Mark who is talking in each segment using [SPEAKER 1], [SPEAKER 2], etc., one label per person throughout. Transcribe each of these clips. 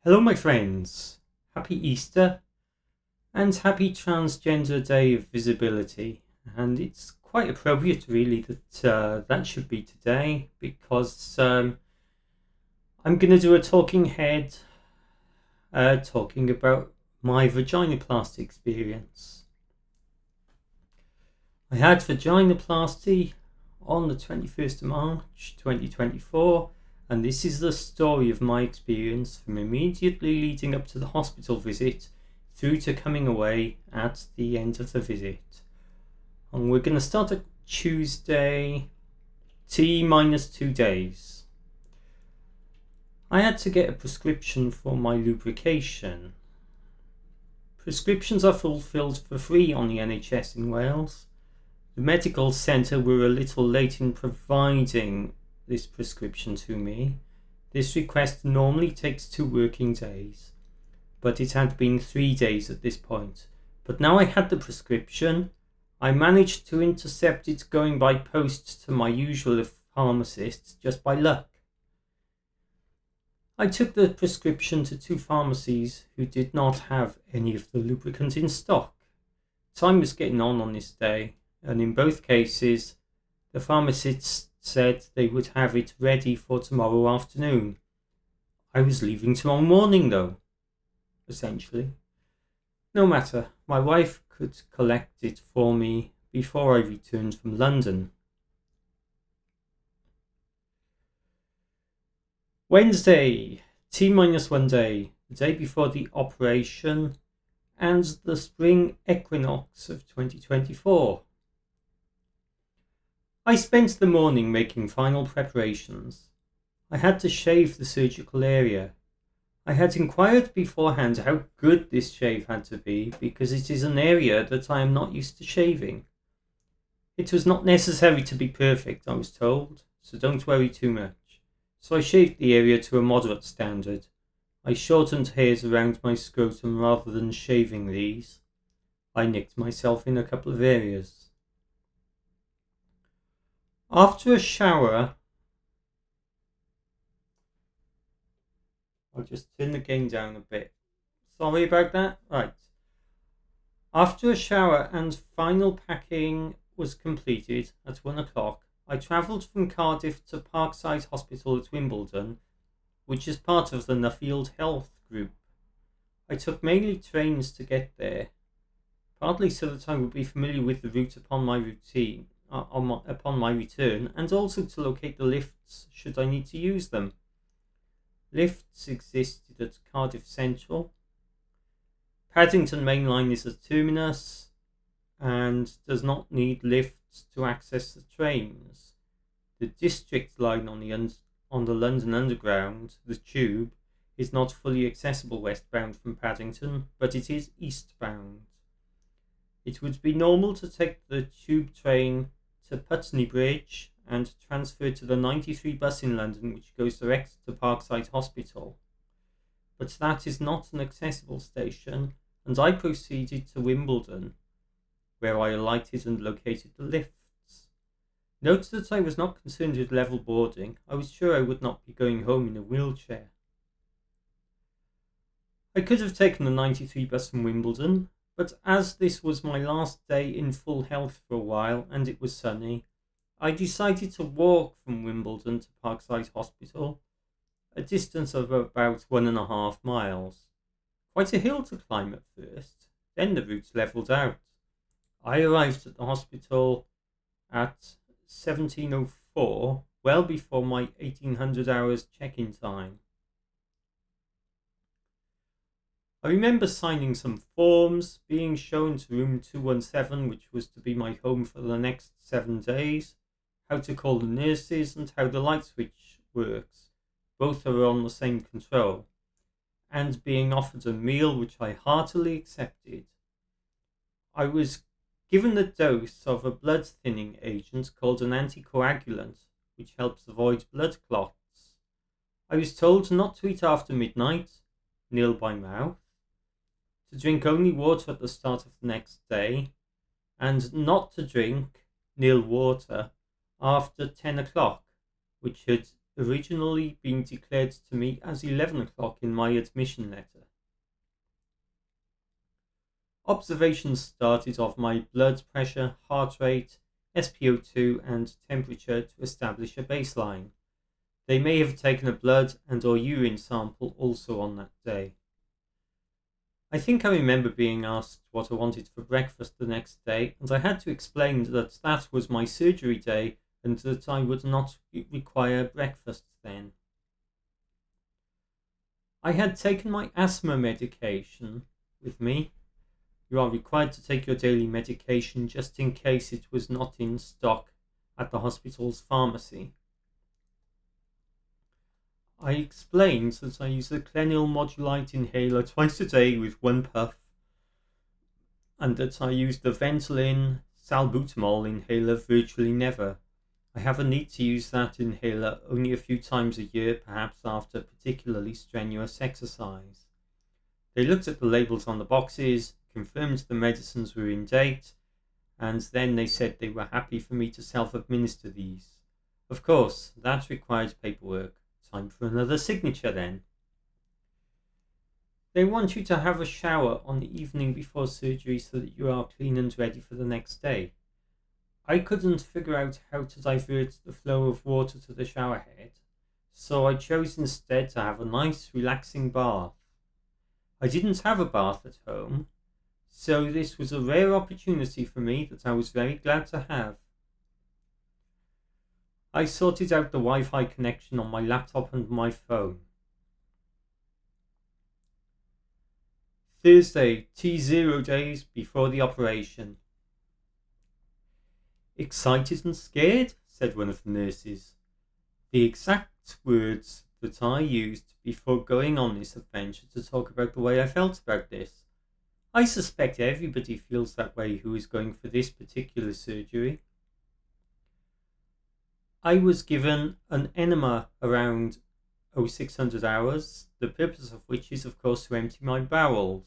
[SPEAKER 1] Hello, my friends. Happy Easter and happy Transgender Day of Visibility. And it's quite appropriate, really, that that should be today because I'm going to do a talking head talking about my vaginoplasty experience. I had vaginoplasty on the 21st of March 2024. And this is the story of my experience from immediately leading up to the hospital visit through to coming away at the end of the visit. And we're going to start at Tuesday, T-2 days. I had to get a prescription for my lubrication. Prescriptions are fulfilled for free on the NHS in Wales. The medical centre were a little late in providing this prescription to me. This request normally takes 2 working days, but it had been 3 days at this point. But now I had the prescription. I managed to intercept it going by post to my usual pharmacist just by luck. I took the prescription to 2 pharmacies who did not have any of the lubricant in stock. Time was getting on this day, and in both cases the pharmacists said they would have it ready for tomorrow afternoon. I was leaving tomorrow morning though, essentially. No matter, my wife could collect it for me before I returned from London. Wednesday, T-1 day, the day before the operation and the spring equinox of 2024. I spent the morning making final preparations. I had to shave the surgical area. I had inquired beforehand how good this shave had to be because it is an area that I am not used to shaving. It was not necessary to be perfect, I was told, so don't worry too much. So I shaved the area to a moderate standard. I shortened hairs around my scrotum rather than shaving these. I nicked myself in a couple of areas. After a shower, I'll just turn the gain down a bit. Sorry about that. Right. After a shower and final packing was completed at 1 o'clock, I travelled from Cardiff to Parkside Hospital at Wimbledon, which is part of the Nuffield Health Group. I took mainly trains to get there, partly so that I would be familiar with the route upon my return, and also to locate the lifts should I need to use them. Lifts existed at Cardiff Central. Paddington Main Line is a terminus and does not need lifts to access the trains. The District Line on the London Underground, the Tube, is not fully accessible westbound from Paddington, but it is eastbound. It would be normal to take the tube train to Putney Bridge and transfer to the 93 bus in London which goes direct to Parkside Hospital. But that is not an accessible station, and I proceeded to Wimbledon, where I alighted and located the lifts. Note that I was not concerned with level boarding. I was sure I would not be going home in a wheelchair. I could have taken the 93 bus from Wimbledon, but as this was my last day in full health for a while and it was sunny, I decided to walk from Wimbledon to Parkside Hospital, a distance of about 1.5 miles. Quite a hill to climb at first, then the route levelled out. I arrived at the hospital at 17:04, well before my 1800 hours check-in time. I remember signing some forms, being shown to room 217, which was to be my home for the next 7 days, how to call the nurses and how the light switch works. Both are on the same control. And being offered a meal which I heartily accepted. I was given a dose of a blood thinning agent called an anticoagulant, which helps avoid blood clots. I was told not to eat after midnight, nil by mouth, to drink only water at the start of the next day, and not to drink nil water after 10 o'clock, which had originally been declared to me as 11 o'clock in my admission letter. Observations started of my blood pressure, heart rate, SpO2 and temperature to establish a baseline. They may have taken a blood and or urine sample also on that day. I think I remember being asked what I wanted for breakfast the next day, and I had to explain that that was my surgery day and that I would not require breakfast then. I had taken my asthma medication with me. You are required to take your daily medication just in case it was not in stock at the hospital's pharmacy. I explained that I use the Clenil Modulite inhaler twice a day with one puff, and that I use the Ventolin salbutamol inhaler virtually never. I have a need to use that inhaler only a few times a year, perhaps after particularly strenuous exercise. They looked at the labels on the boxes, confirmed the medicines were in date, and then they said they were happy for me to self-administer these. Of course, that required paperwork. Time for another signature then. They want you to have a shower on the evening before surgery so that you are clean and ready for the next day. I couldn't figure out how to divert the flow of water to the shower head, so I chose instead to have a nice relaxing bath. I didn't have a bath at home, so this was a rare opportunity for me that I was very glad to have. I sorted out the Wi-Fi connection on my laptop and my phone. Thursday, T0 days before the operation. Excited and scared, said one of the nurses. The exact words that I used before going on this adventure to talk about the way I felt about this. I suspect everybody feels that way who is going for this particular surgery. I was given an enema around 0600 hours, the purpose of which is of course to empty my bowels.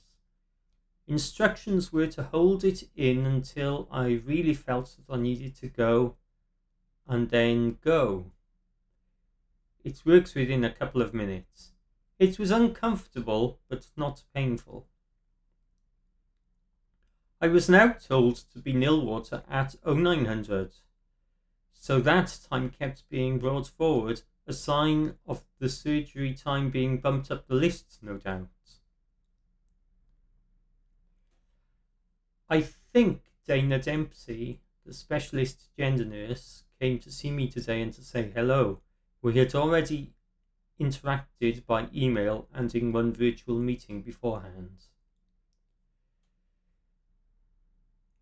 [SPEAKER 1] Instructions were to hold it in until I really felt that I needed to go, and then go. It works within a couple of minutes. It was uncomfortable, but not painful. I was now told to be nil water at 0900. So that time kept being brought forward, a sign of the surgery time being bumped up the list, no doubt. I think Dana Dempsey, the specialist gender nurse, came to see me today and to say hello. We had already interacted by email and in one virtual meeting beforehand.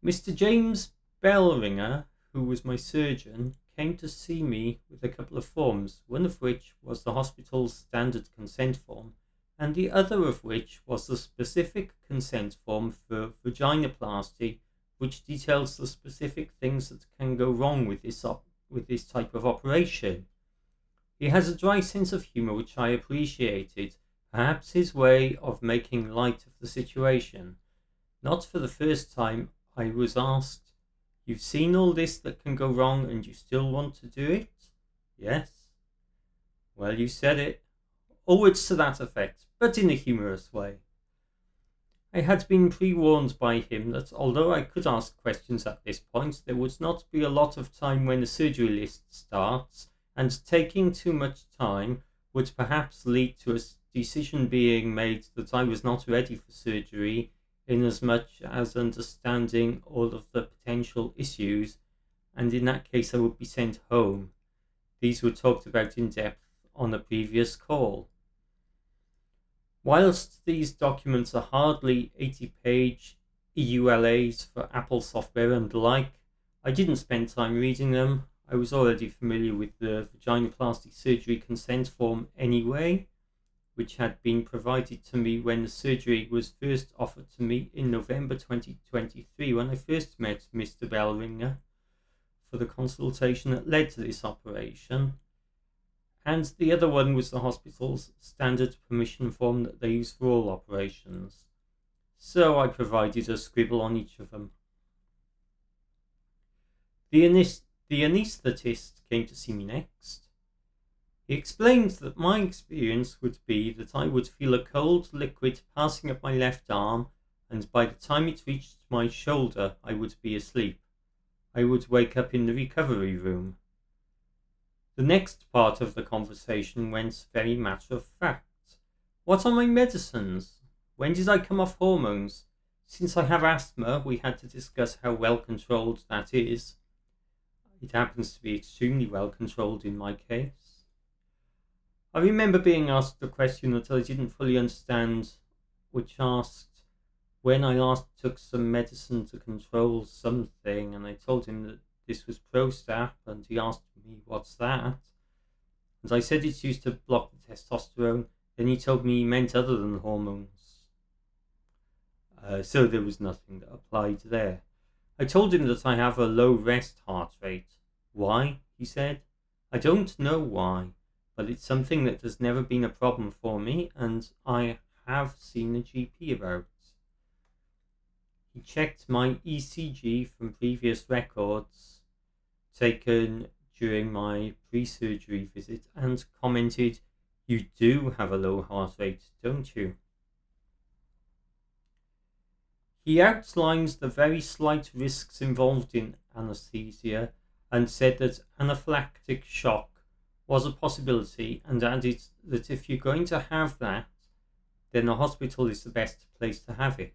[SPEAKER 1] Mr. James Bellringer, who was my surgeon, came to see me with a couple of forms, one of which was the hospital's standard consent form, and the other of which was the specific consent form for vaginoplasty, which details the specific things that can go wrong with this type of operation. He has a dry sense of humour which I appreciated, perhaps his way of making light of the situation. Not for the first time I was asked, "You've seen all this that can go wrong and you still want to do it?" "Yes." "Well, you said it." Or words to that effect, but in a humorous way. I had been pre-warned by him that although I could ask questions at this point, there would not be a lot of time when the surgery list starts, and taking too much time would perhaps lead to a decision being made that I was not ready for surgery, inasmuch as understanding all of the potential issues, and in that case I would be sent home. These were talked about in depth on a previous call. Whilst these documents are hardly 80-page EULAs for Apple software and the like, I didn't spend time reading them. I was already familiar with the vaginoplasty surgery consent form anyway, which had been provided to me when the surgery was first offered to me in November 2023, when I first met Mr. Bellringer for the consultation that led to this operation. And the other one was the hospital's standard permission form that they use for all operations. So I provided a scribble on each of them. The anaesthetist came to see me next. He explained that my experience would be that I would feel a cold liquid passing up my left arm, and by the time it reached my shoulder, I would be asleep. I would wake up in the recovery room. The next part of the conversation went very matter of fact. What are my medicines? When did I come off hormones? Since I have asthma, we had to discuss how well controlled that is. It happens to be extremely well controlled in my case. I remember being asked a question that I didn't fully understand, which asked when I last took some medicine to control something, and I told him that this was Prostap, and he asked me, "What's that?" And I said it's used to block the testosterone. Then he told me he meant other than hormones. So there was nothing that applied there. I told him that I have a low rest heart rate. Why? He said. I don't know why, but it's something that has never been a problem for me, and I have seen a GP about. He checked my ECG from previous records taken during my pre-surgery visit and commented, "You do have a low heart rate, don't you?" He outlined the very slight risks involved in anesthesia and said that anaphylactic shock was a possibility, and added that if you're going to have that, then a hospital is the best place to have it.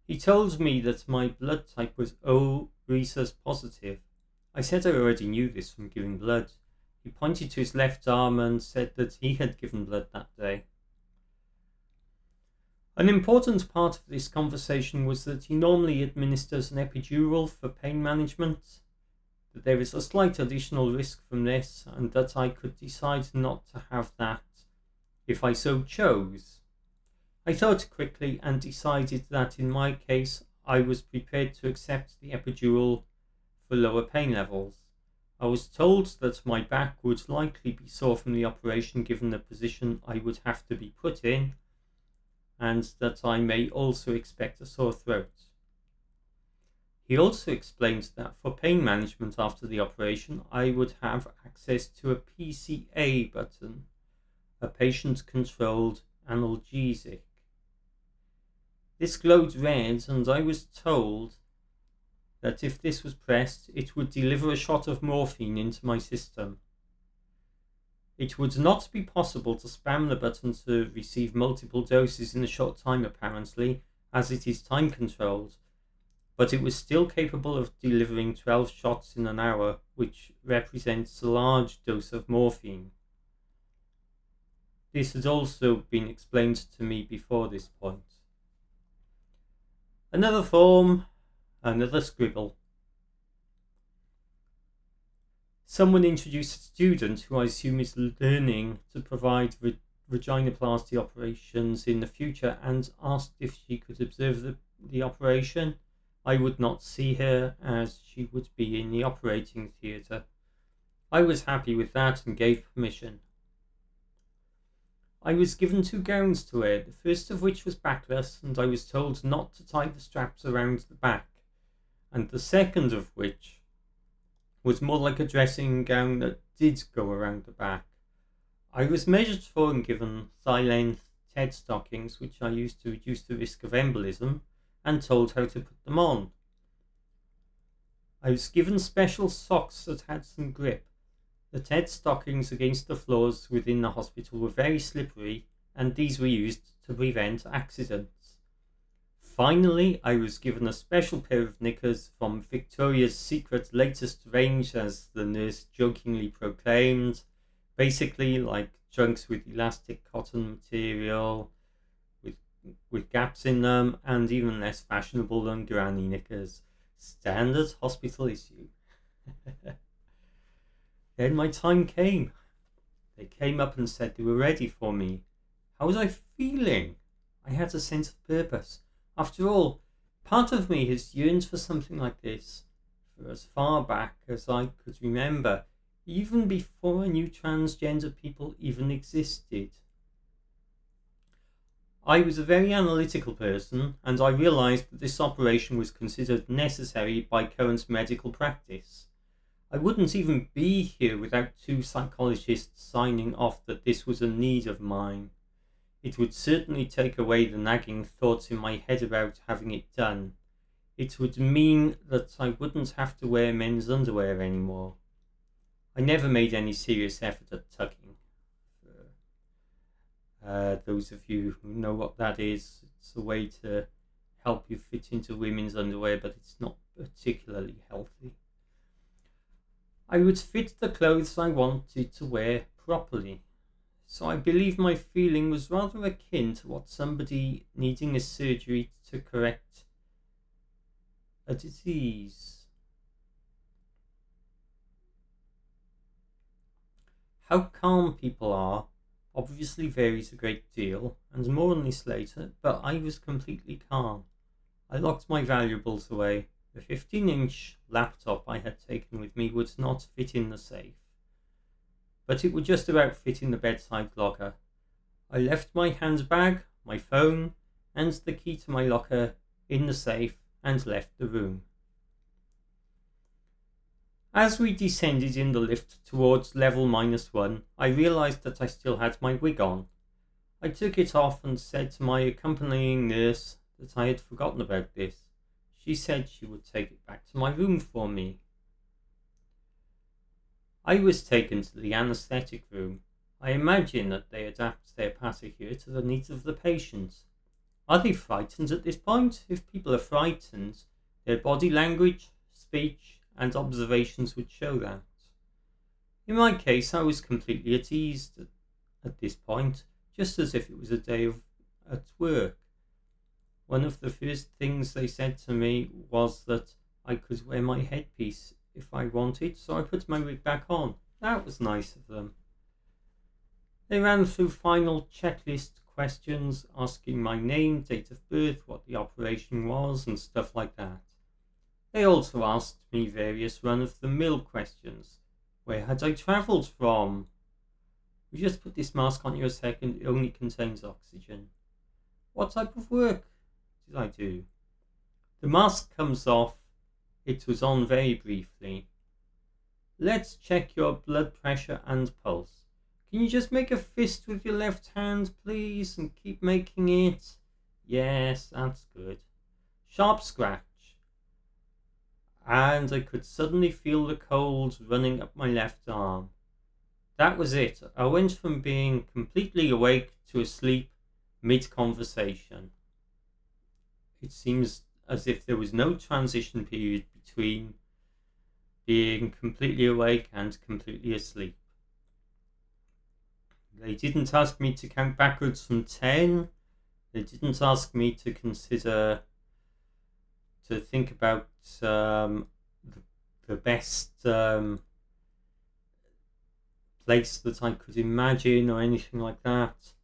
[SPEAKER 1] He told me that my blood type was O rhesus positive. I said I already knew this from giving blood. He pointed to his left arm and said that he had given blood that day. An important part of this conversation was that he normally administers an epidural for pain management, that there is a slight additional risk from this, and that I could decide not to have that if I so chose. I thought quickly and decided that in my case I was prepared to accept the epidural for lower pain levels. I was told that my back would likely be sore from the operation given the position I would have to be put in, and that I may also expect a sore throat. He also explained that for pain management after the operation I would have access to a PCA button, a patient-controlled analgesic. This glowed red, and I was told that if this was pressed, it would deliver a shot of morphine into my system. It would not be possible to spam the button to receive multiple doses in a short time apparently, as it is time controlled, but it was still capable of delivering 12 shots in an hour, which represents a large dose of morphine. This had also been explained to me before this point. Another form, another scribble. Someone introduced a student who I assume is learning to provide vaginoplasty operations in the future and asked if she could observe the operation. I would not see her as she would be in the operating theatre. I was happy with that and gave permission. I was given 2 gowns to wear, the first of which was backless, and I was told not to tie the straps around the back, and the second of which was more like a dressing gown that did go around the back. I was measured for and given thigh-length TED stockings, which I used to reduce the risk of embolism, and told how to put them on. I was given special socks that had some grip. The TED stockings against the floors within the hospital were very slippery, and these were used to prevent accidents. Finally, I was given a special pair of knickers from Victoria's Secret latest range, as the nurse jokingly proclaimed, basically like trunks with elastic cotton material, with gaps in them, and even less fashionable than granny knickers. Standard hospital issue. Then my time came. They came up and said they were ready for me. How was I feeling? I had a sense of purpose. After all, part of me has yearned for something like this for as far back as I could remember, even before I knew transgender people even existed. I was a very analytical person, and I realised that this operation was considered necessary by current medical practice. I wouldn't even be here without two psychologists signing off that this was a need of mine. It would certainly take away the nagging thoughts in my head about having it done. It would mean that I wouldn't have to wear men's underwear anymore. I never made any serious effort at tucking. Those of you who know what that is, it's a way to help you fit into women's underwear, but it's not particularly healthy. I would fit the clothes I wanted to wear properly. So I believe my feeling was rather akin to what somebody needing a surgery to correct a disease. How calm people are obviously varies a great deal, and more on this later, but I was completely calm. I locked my valuables away. The 15-inch laptop I had taken with me would not fit in the safe, but it would just about fit in the bedside locker. I left my handbag, my phone, and the key to my locker in the safe and left the room. As we descended in the lift towards level -1, I realised that I still had my wig on. I took it off and said to my accompanying nurse that I had forgotten about this. She said she would take it back to my room for me. I was taken to the anaesthetic room. I imagine that they adapt their patter here to the needs of the patient. Are they frightened at this point? If people are frightened, their body language, speech, and observations would show that. In my case, I was completely at ease at this point, just as if it was a day at work. One of the first things they said to me was that I could wear my headpiece if I wanted, so I put my wig back on. That was nice of them. They ran through final checklist questions, asking my name, date of birth, what the operation was, and stuff like that. They also asked me various run-of-the-mill questions. Where had I travelled from? We just put this mask on you a second, it only contains oxygen. What type of work did I do? The mask comes off. It was on very briefly. Let's check your blood pressure and pulse. Can you just make a fist with your left hand, please, and keep making it? Yes, that's good. Sharp scratch. And I could suddenly feel the cold running up my left arm. That was it. I went from being completely awake to asleep mid-conversation. It seems as if there was no transition period between being completely awake and completely asleep. They didn't ask me to count backwards from 10. They didn't ask me to think about the best place that I could imagine or anything like that.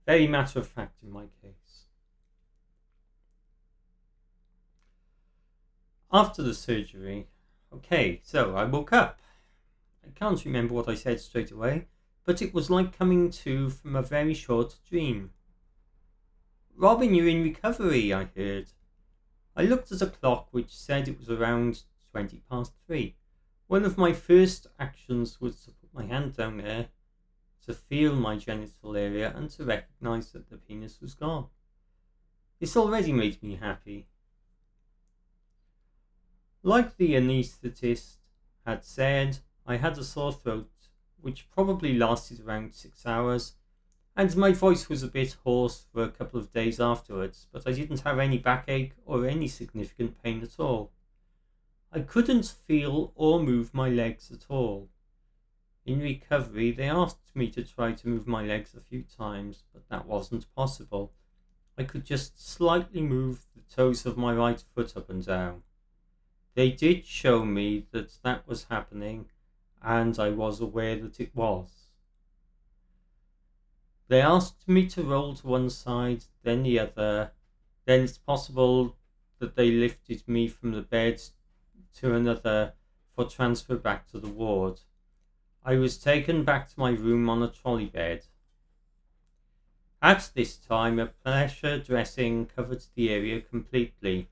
[SPEAKER 1] Very matter of fact in my case. After the surgery, so I woke up. I can't remember what I said straight away, but it was like coming to from a very short dream. Robin, you're in recovery, I heard. I looked at a clock which said it was around 3:20. One of my first actions was to put my hand down there, to feel my genital area and to recognise that the penis was gone. This already made me happy. Like the anaesthetist had said, I had a sore throat, which probably lasted around 6 hours, and my voice was a bit hoarse for a couple of days afterwards, but I didn't have any backache or any significant pain at all. I couldn't feel or move my legs at all. In recovery, they asked me to try to move my legs a few times, but that wasn't possible. I could just slightly move the toes of my right foot up and down. They did show me that that was happening, and I was aware that it was. They asked me to roll to one side, then the other. Then it's possible that they lifted me from the bed to another for transfer back to the ward. I was taken back to my room on a trolley bed. At this time, a pressure dressing covered the area completely.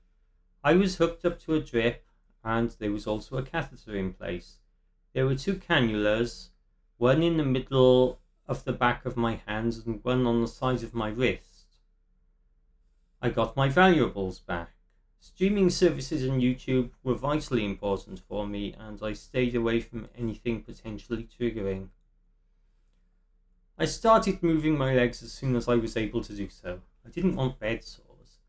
[SPEAKER 1] I was hooked up to a drip, and there was also a catheter in place. There were 2 cannulas, one in the middle of the back of my hands and one on the side of my wrist. I got my valuables back. Streaming services and YouTube were vitally important for me, and I stayed away from anything potentially triggering. I started moving my legs as soon as I was able to do so. I didn't want bed sores.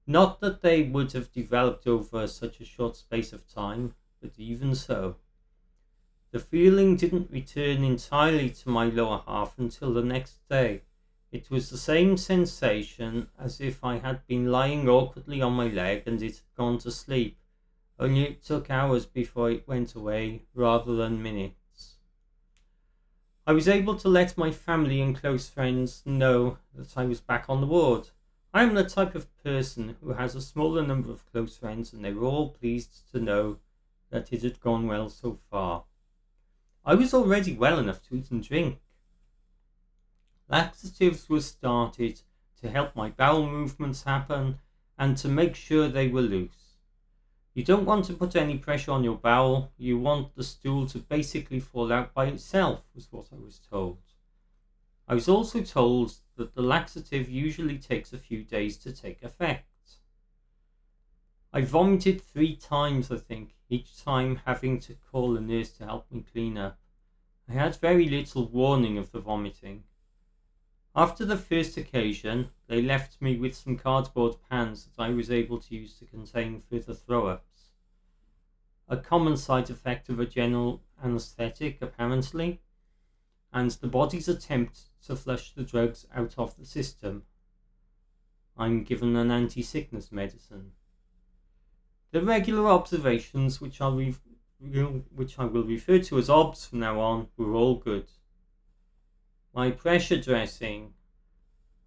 [SPEAKER 1] Not that they would have developed over such a short space of time, but even so. The feeling didn't return entirely to my lower half until the next day. It was the same sensation as if I had been lying awkwardly on my leg and it had gone to sleep, only it took hours before it went away rather than minutes. I was able to let my family and close friends know that I was back on the ward. I am the type of person who has a smaller number of close friends, and they were all pleased to know that it had gone well so far. I was already well enough to eat and drink. Laxatives were started to help my bowel movements happen and to make sure they were loose. You don't want to put any pressure on your bowel, you want the stool to basically fall out by itself, was what I was told. I was also told that the laxative usually takes a few days to take effect. I vomited 3 times, I think, each time having to call a nurse to help me clean up. I had very little warning of the vomiting. After the first occasion, they left me with some cardboard pans that I was able to use to contain further throw-ups. A common side effect of a general anaesthetic, apparently, and the body's attempt to flush the drugs out of the system. I'm given an anti-sickness medicine. The regular observations, which I will refer to as OBS from now on, were all good. My pressure dressing,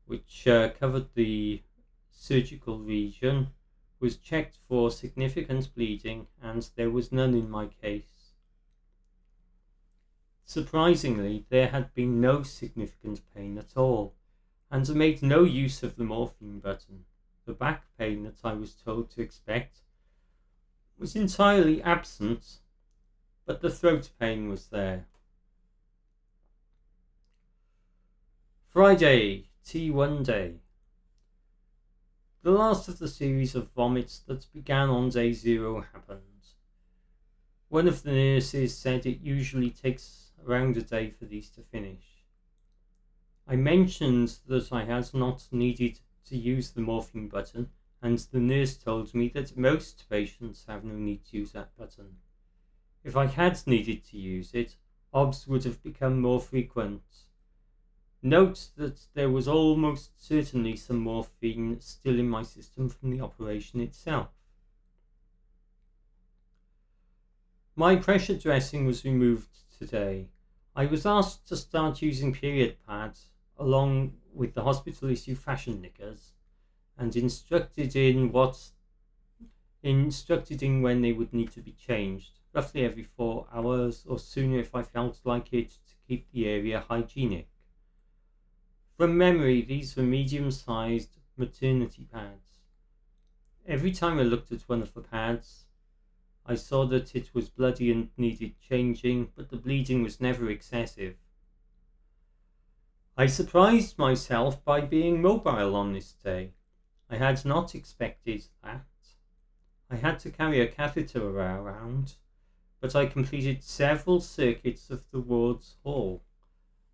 [SPEAKER 1] which covered the surgical region, was checked for significant bleeding, and there was none in my case. Surprisingly, there had been no significant pain at all, and I made no use of the morphine button. The back pain that I was told to expect was entirely absent, but the throat pain was there. Friday, T1 day. The last of the series of vomits that began on day 0 happened. One of the nurses said it usually takes around a day for these to finish. I mentioned that I had not needed to use the morphine button, and the nurse told me that most patients have no need to use that button. If I had needed to use it, OBS would have become more frequent. Note that there was almost certainly some morphine still in my system from the operation itself. My pressure dressing was removed today. I was asked to start using period pads along with the hospital issue fashion knickers, and instructed in when they would need to be changed, roughly every 4 hours or sooner if I felt like it, to keep the area hygienic. From memory, these were medium-sized maternity pads. Every time I looked at one of the pads, I saw that it was bloody and needed changing, but the bleeding was never excessive. I surprised myself by being mobile on this day. I had not expected that. I had to carry a catheter around, but I completed several circuits of the ward's hall.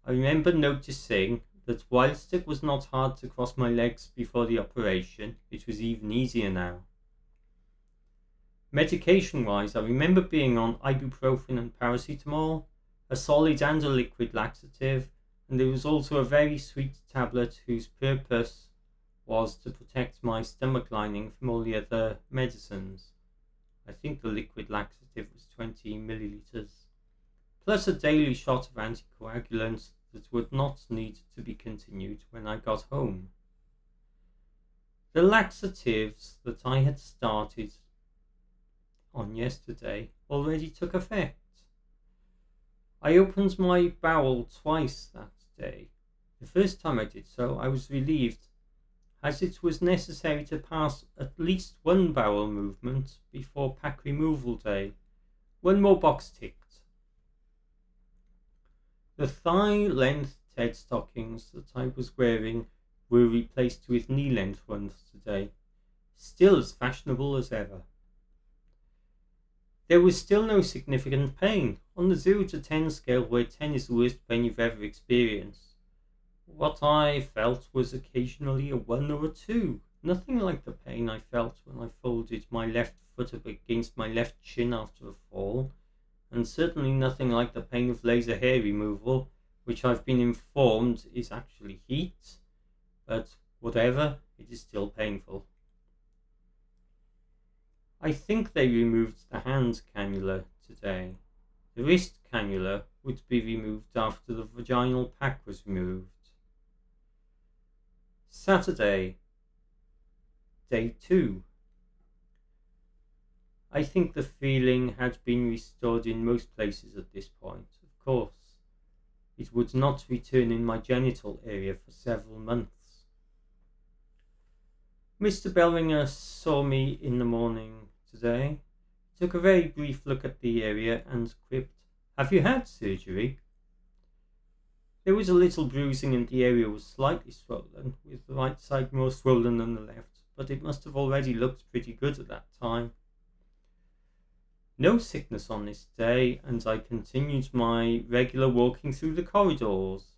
[SPEAKER 1] I remember noticing that whilst it was not hard to cross my legs before the operation, it was even easier now. Medication-wise, I remember being on ibuprofen and paracetamol, a solid and a liquid laxative, and there was also a very sweet tablet whose purpose was to protect my stomach lining from all the other medicines. I think the liquid laxative was 20 milliliters, plus a daily shot of anticoagulants that would not need to be continued when I got home. The laxatives that I had started on yesterday already took effect. I opened my bowel twice that day. The first time I did so, I was relieved, as it was necessary to pass at least one bowel movement before pack removal day. One more box ticked. The thigh-length Ted stockings that I was wearing were replaced with knee-length ones today, still as fashionable as ever. There was still no significant pain, on the 0 to 10 scale, where 10 is the worst pain you've ever experienced. What I felt was occasionally a 1 or a 2, nothing like the pain I felt when I folded my left foot up against my left shin after a fall, and certainly nothing like the pain of laser hair removal, which I've been informed is actually heat, but whatever, it is still painful. I think they removed the hand cannula today. The wrist cannula would be removed after the vaginal pack was removed. Saturday, day 2. I think the feeling had been restored in most places at this point. Of course, it would not return in my genital area for several months. Mr. Bellringer saw me in the morning today, took a very brief look at the area and quipped, "Have you had surgery?" There was a little bruising and the area was slightly swollen, with the right side more swollen than the left, but it must have already looked pretty good at that time. No sickness on this day, and I continued my regular walking through the corridors.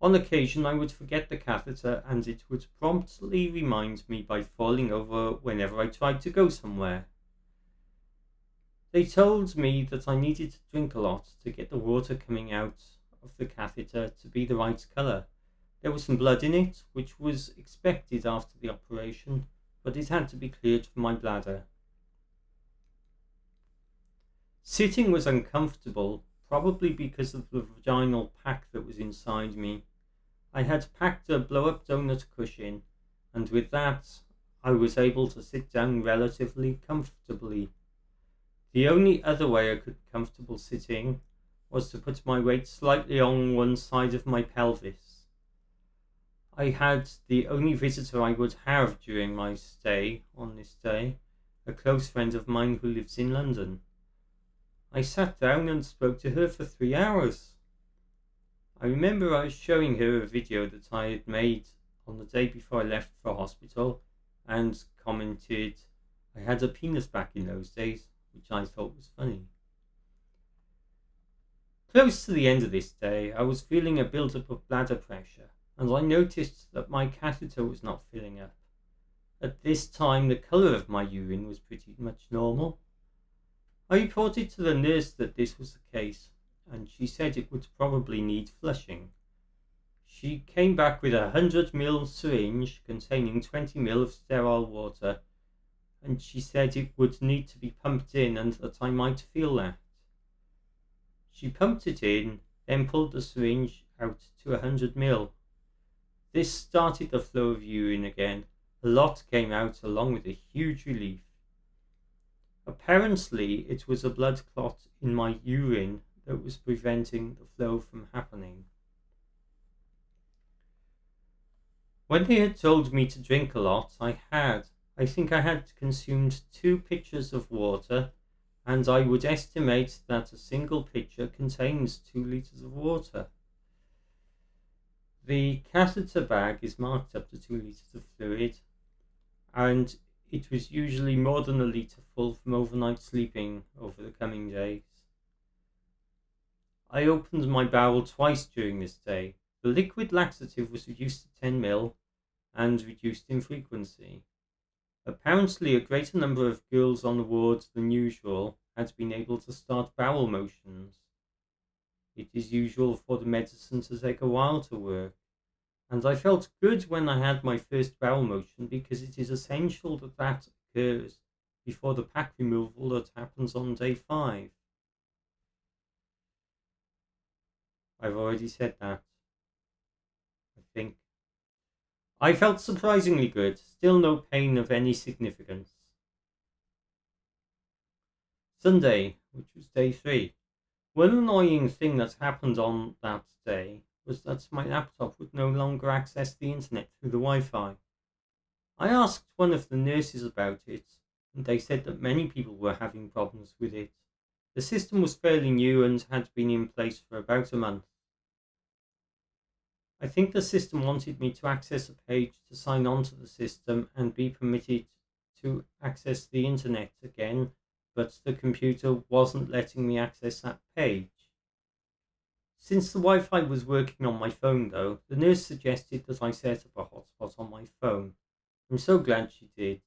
[SPEAKER 1] On occasion I would forget the catheter, and it would promptly remind me by falling over whenever I tried to go somewhere. They told me that I needed to drink a lot to get the water coming out of the catheter to be the right colour. There was some blood in it, which was expected after the operation, but it had to be cleared from my bladder. Sitting was uncomfortable, probably because of the vaginal pack that was inside me. I had packed a blow-up donut cushion, and with that I was able to sit down relatively comfortably. The only other way I could be comfortable sitting was to put my weight slightly on one side of my pelvis. I had the only visitor I would have during my stay on this day, a close friend of mine who lives in London. I sat down and spoke to her for 3 hours. I remember I was showing her a video that I had made on the day before I left for hospital and commented I had a penis back in those days, which I thought was funny. Close to the end of this day, I was feeling a build-up of bladder pressure, and I noticed that my catheter was not filling up. At this time, the colour of my urine was pretty much normal. I reported to the nurse that this was the case, and she said it would probably need flushing. She came back with a 100 ml syringe containing 20 ml of sterile water, and she said it would need to be pumped in and that I might feel that. She pumped it in, then pulled the syringe out to 100 ml. This started the flow of urine again. A lot came out along with a huge relief. Apparently, it was a blood clot in my urine that was preventing the flow from happening. When they had told me to drink a lot, I think I had consumed 2 pitchers of water, and I would estimate that a single pitcher contains 2 litres of water. The catheter bag is marked up to 2 litres of fluid, and it was usually more than a litre full from overnight sleeping over the coming days. I opened my bowel twice during this day. The liquid laxative was reduced to 10 ml and reduced in frequency. Apparently, a greater number of girls on the wards than usual had been able to start bowel motions. It is usual for the medicine to take a while to work, and I felt good when I had my first bowel motion because it is essential that that occurs before the pack removal that happens on day 5. I've already said that, I think. I felt surprisingly good, still no pain of any significance. Sunday, which was day 3. One annoying thing that happened on that day was that my laptop would no longer access the internet through the Wi-Fi. I asked one of the nurses about it, and they said that many people were having problems with it. The system was fairly new and had been in place for about a month. I think the system wanted me to access a page to sign on to the system and be permitted to access the internet again, but the computer wasn't letting me access that page. Since the Wi-Fi was working on my phone though, the nurse suggested that I set up a hotspot on my phone. I'm so glad she did.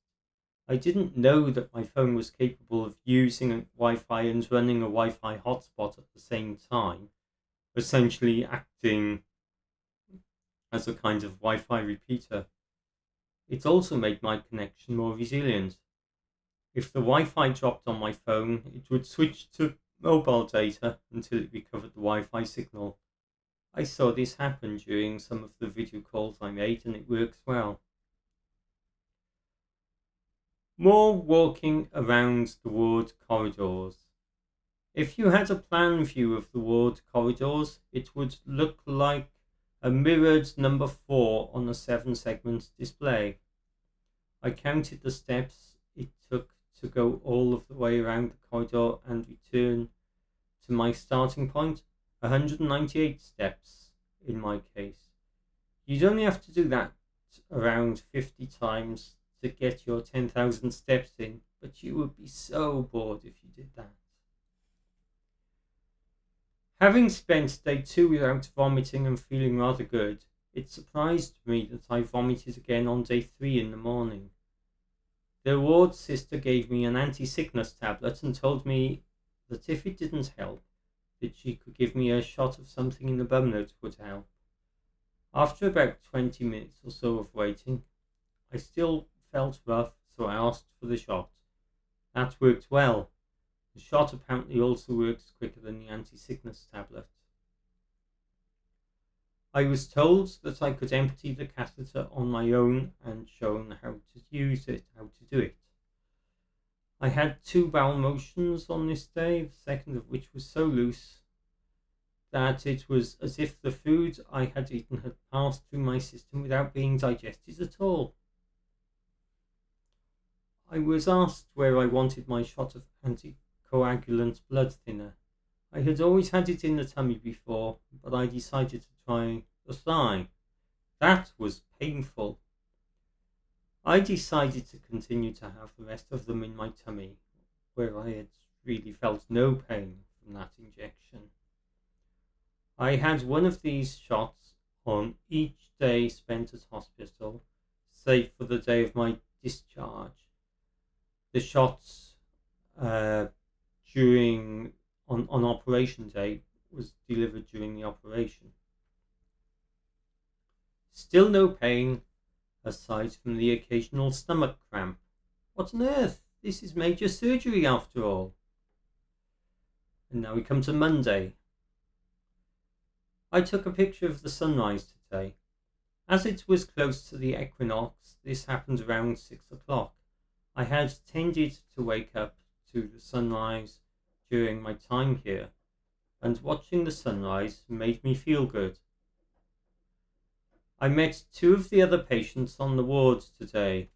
[SPEAKER 1] I didn't know that my phone was capable of using Wi-Fi and running a Wi-Fi hotspot at the same time, essentially acting as a kind of Wi-Fi repeater. It also made my connection more resilient. If the Wi-Fi dropped on my phone, it would switch to mobile data until it recovered the Wi-Fi signal. I saw this happen during some of the video calls I made, and it works well. More walking around the ward corridors. If you had a plan view of the ward corridors, it would look like a mirrored number 4 on a 7-segment display. I counted the steps it took to go all of the way around the corridor and return to my starting point, 198 steps in my case. You'd only have to do that around 50 times to get your 10,000 steps in, but you would be so bored if you did that. Having spent day 2 without vomiting and feeling rather good, it surprised me that I vomited again on day 3 in the morning. The ward sister gave me an anti-sickness tablet and told me that if it didn't help, that she could give me a shot of something in the bum that would help. After about 20 minutes or so of waiting, I still felt rough, so I asked for the shot. That worked well. The shot apparently also works quicker than the anti-sickness tablet. I was told that I could empty the catheter on my own and shown how to use it, how to do it. I had 2 bowel motions on this day, the second of which was so loose that it was as if the food I had eaten had passed through my system without being digested at all. I was asked where I wanted my shot of anticoagulant blood thinner. I had always had it in the tummy before, but I decided to try the thigh. That was painful. I decided to continue to have the rest of them in my tummy, where I had really felt no pain from that injection. I had one of these shots on each day spent at hospital, save for the day of my discharge. The shots on operation day was delivered during the operation. Still no pain, aside from the occasional stomach cramp. What on earth? This is major surgery after all. And now we come to Monday. I took a picture of the sunrise today. As it was close to the equinox, this happened around 6 o'clock. I had tended to wake up to the sunrise during my time here, and watching the sunrise made me feel good. I met 2 of the other patients on the wards today.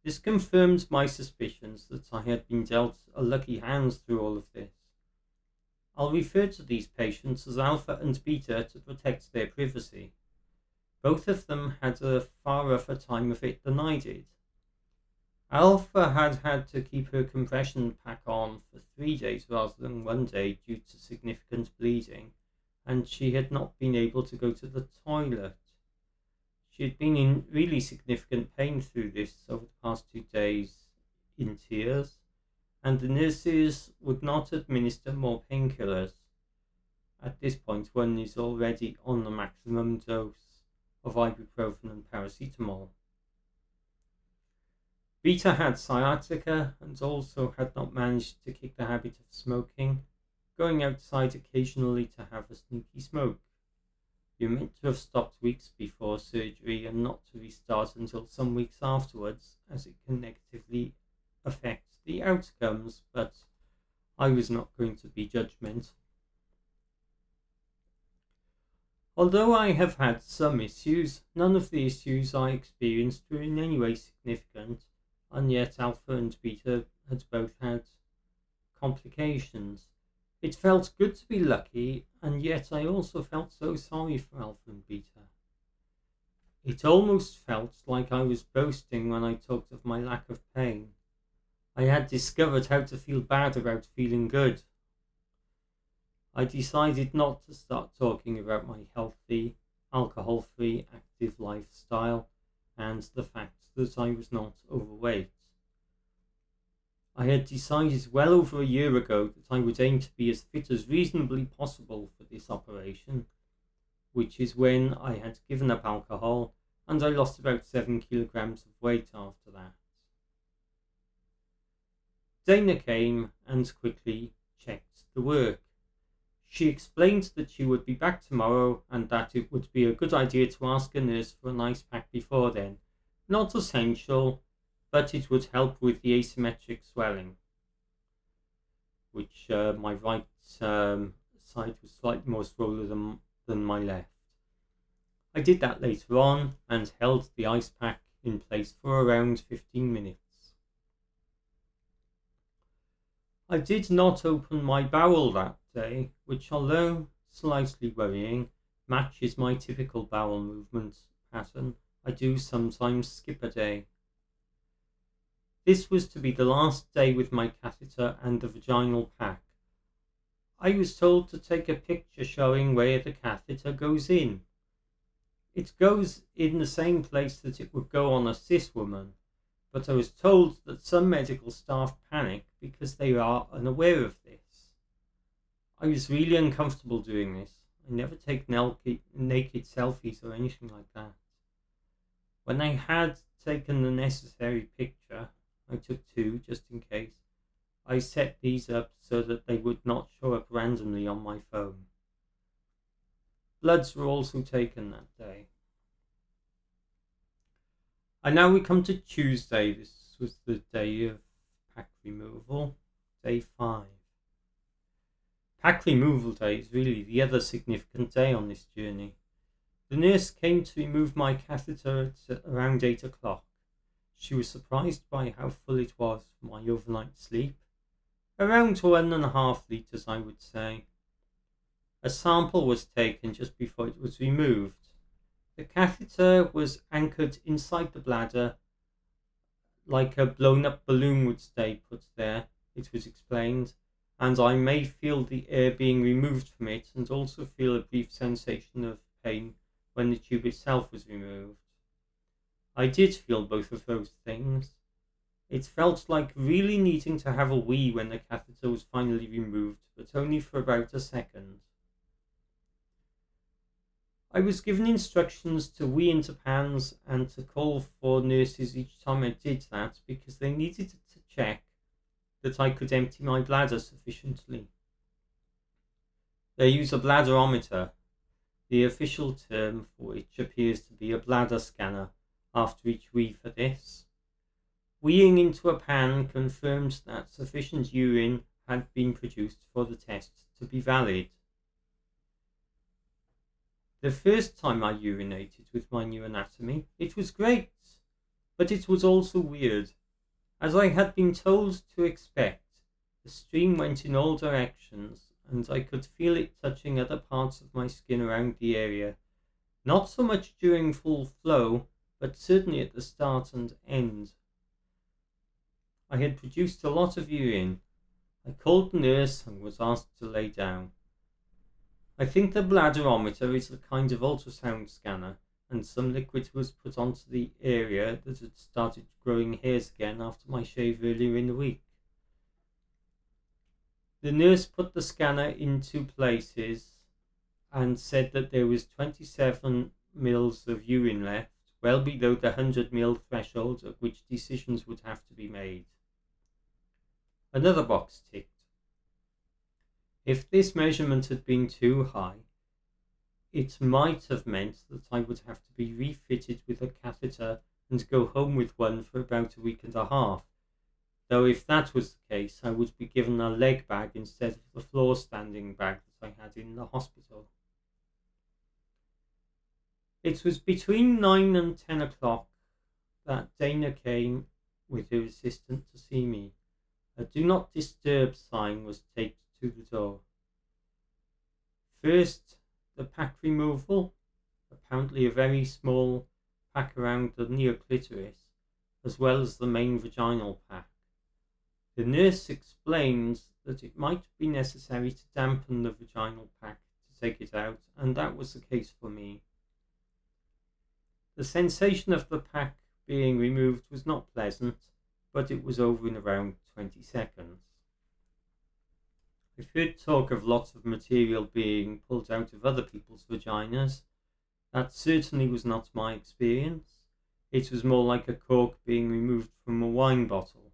[SPEAKER 1] This confirmed my suspicions that I had been dealt a lucky hand through all of this. I'll refer to these patients as Alpha and Beta to protect their privacy. Both of them had a far rougher time of it than I did. Alpha had to keep her compression pack on for 3 days rather than 1 day due to significant bleeding, and she had not been able to go to the toilet. She had been in really significant pain through this over the past 2 days, in tears, and the nurses would not administer more painkillers. At this point, one is already on the maximum dose of ibuprofen and paracetamol. Beta had sciatica and also had not managed to kick the habit of smoking, going outside occasionally to have a sneaky smoke. You're meant to have stopped weeks before surgery and not to restart until some weeks afterwards, as it can negatively affect the outcomes, but I was not going to be judgmental. Although I have had some issues, none of the issues I experienced were in any way significant, and yet Alpha and Beta had both had complications. It felt good to be lucky, and yet I also felt so sorry for Alpha and Beta. It almost felt like I was boasting when I talked of my lack of pain. I had discovered how to feel bad about feeling good. I decided not to start talking about my healthy, alcohol-free, active lifestyle and the fact that I was not overweight. I had decided well over a year ago that I would aim to be as fit as reasonably possible for this operation, which is when I had given up alcohol and I lost about 7 kilograms of weight after that. Dana came and quickly checked the work. She explained that she would be back tomorrow and that it would be a good idea to ask a nurse for an ice pack before then. Not essential, but it would help with the asymmetric swelling, which my right side was slightly more swollen than my left. I did that later on and held the ice pack in place for around 15 minutes. I did not open my bowel that day, which, although slightly worrying, matches my typical bowel movement pattern. I do sometimes skip a day. This was to be the last day with my catheter and the vaginal pack. I was told to take a picture showing where the catheter goes in. It goes in the same place that it would go on a cis woman, but I was told that some medical staff panic because they are unaware of this. I was really uncomfortable doing this. I never take naked selfies or anything like that. When I had taken the necessary picture, I took 2 just in case, I set these up so that they would not show up randomly on my phone. Bloods were also taken that day. And now we come to Tuesday. This was the day of pack removal, day 5. Pack removal day is really the other significant day on this journey. The nurse came to remove my catheter at around 8 o'clock. She was surprised by how full it was for my overnight sleep. Around 1.5 litres, I would say. A sample was taken just before it was removed. The catheter was anchored inside the bladder like a blown up balloon would stay put there, it was explained, and I may feel the air being removed from it and also feel a brief sensation of pain when the tube itself was removed. I did feel both of those things. It felt like really needing to have a wee when the catheter was finally removed, but only for about a second. I was given instructions to wee into pans and to call for nurses each time I did that because they needed to check that I could empty my bladder sufficiently. They use a bladderometer, the official term for which appears to be a bladder scanner, after each wee for this. Weeing into a pan confirmed that sufficient urine had been produced for the test to be valid. The first time I urinated with my new anatomy, it was great, but it was also weird. As I had been told to expect, the stream went in all directions, and I could feel it touching other parts of my skin around the area. Not so much during full flow, but certainly at the start and end. I had produced a lot of urine. I called the nurse and was asked to lay down. I think the bladderometer is a kind of ultrasound scanner, and some liquid was put onto the area that had started growing hairs again after my shave earlier in the week. The nurse put the scanner in 2 places and said that there was 27 mils of urine left, well below the 100 ml threshold at which decisions would have to be made. Another box ticked. If this measurement had been too high, it might have meant that I would have to be refitted with a catheter and go home with one for about a week and a half, though if that was the case, I would be given a leg bag instead of the floor standing bag that I had in the hospital. It was between 9 and 10 o'clock that Dana came with her assistant to see me. A do not disturb sign was taped to the door. First, the pack removal, apparently a very small pack around the neoclitoris, as well as the main vaginal pack. The nurse explained that it might be necessary to dampen the vaginal pack to take it out, and that was the case for me. The sensation of the pack being removed was not pleasant, but it was over in around 20 seconds. I've heard talk of lots of material being pulled out of other people's vaginas. That certainly was not my experience. It was more like a cork being removed from a wine bottle.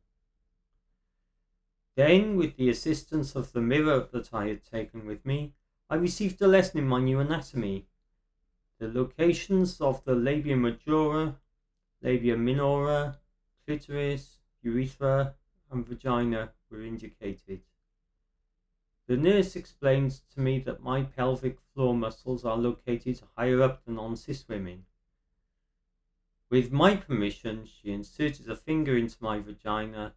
[SPEAKER 1] Then, with the assistance of the mirror that I had taken with me, I received a lesson in my new anatomy. The locations of the labia majora, labia minora, clitoris, urethra, and vagina were indicated. The nurse explained to me that my pelvic floor muscles are located higher up than on cis women. With my permission, she inserted a finger into my vagina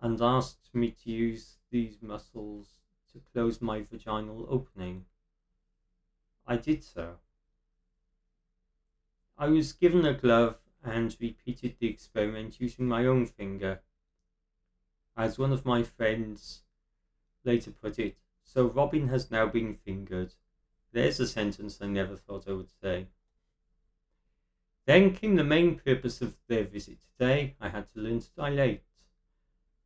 [SPEAKER 1] and asked me to use these muscles to close my vaginal opening. I did so. I was given a glove and repeated the experiment using my own finger. As one of my friends later put it, "So Robin has now been fingered." There's a sentence I never thought I would say. Then came the main purpose of their visit today. I had to learn to dilate.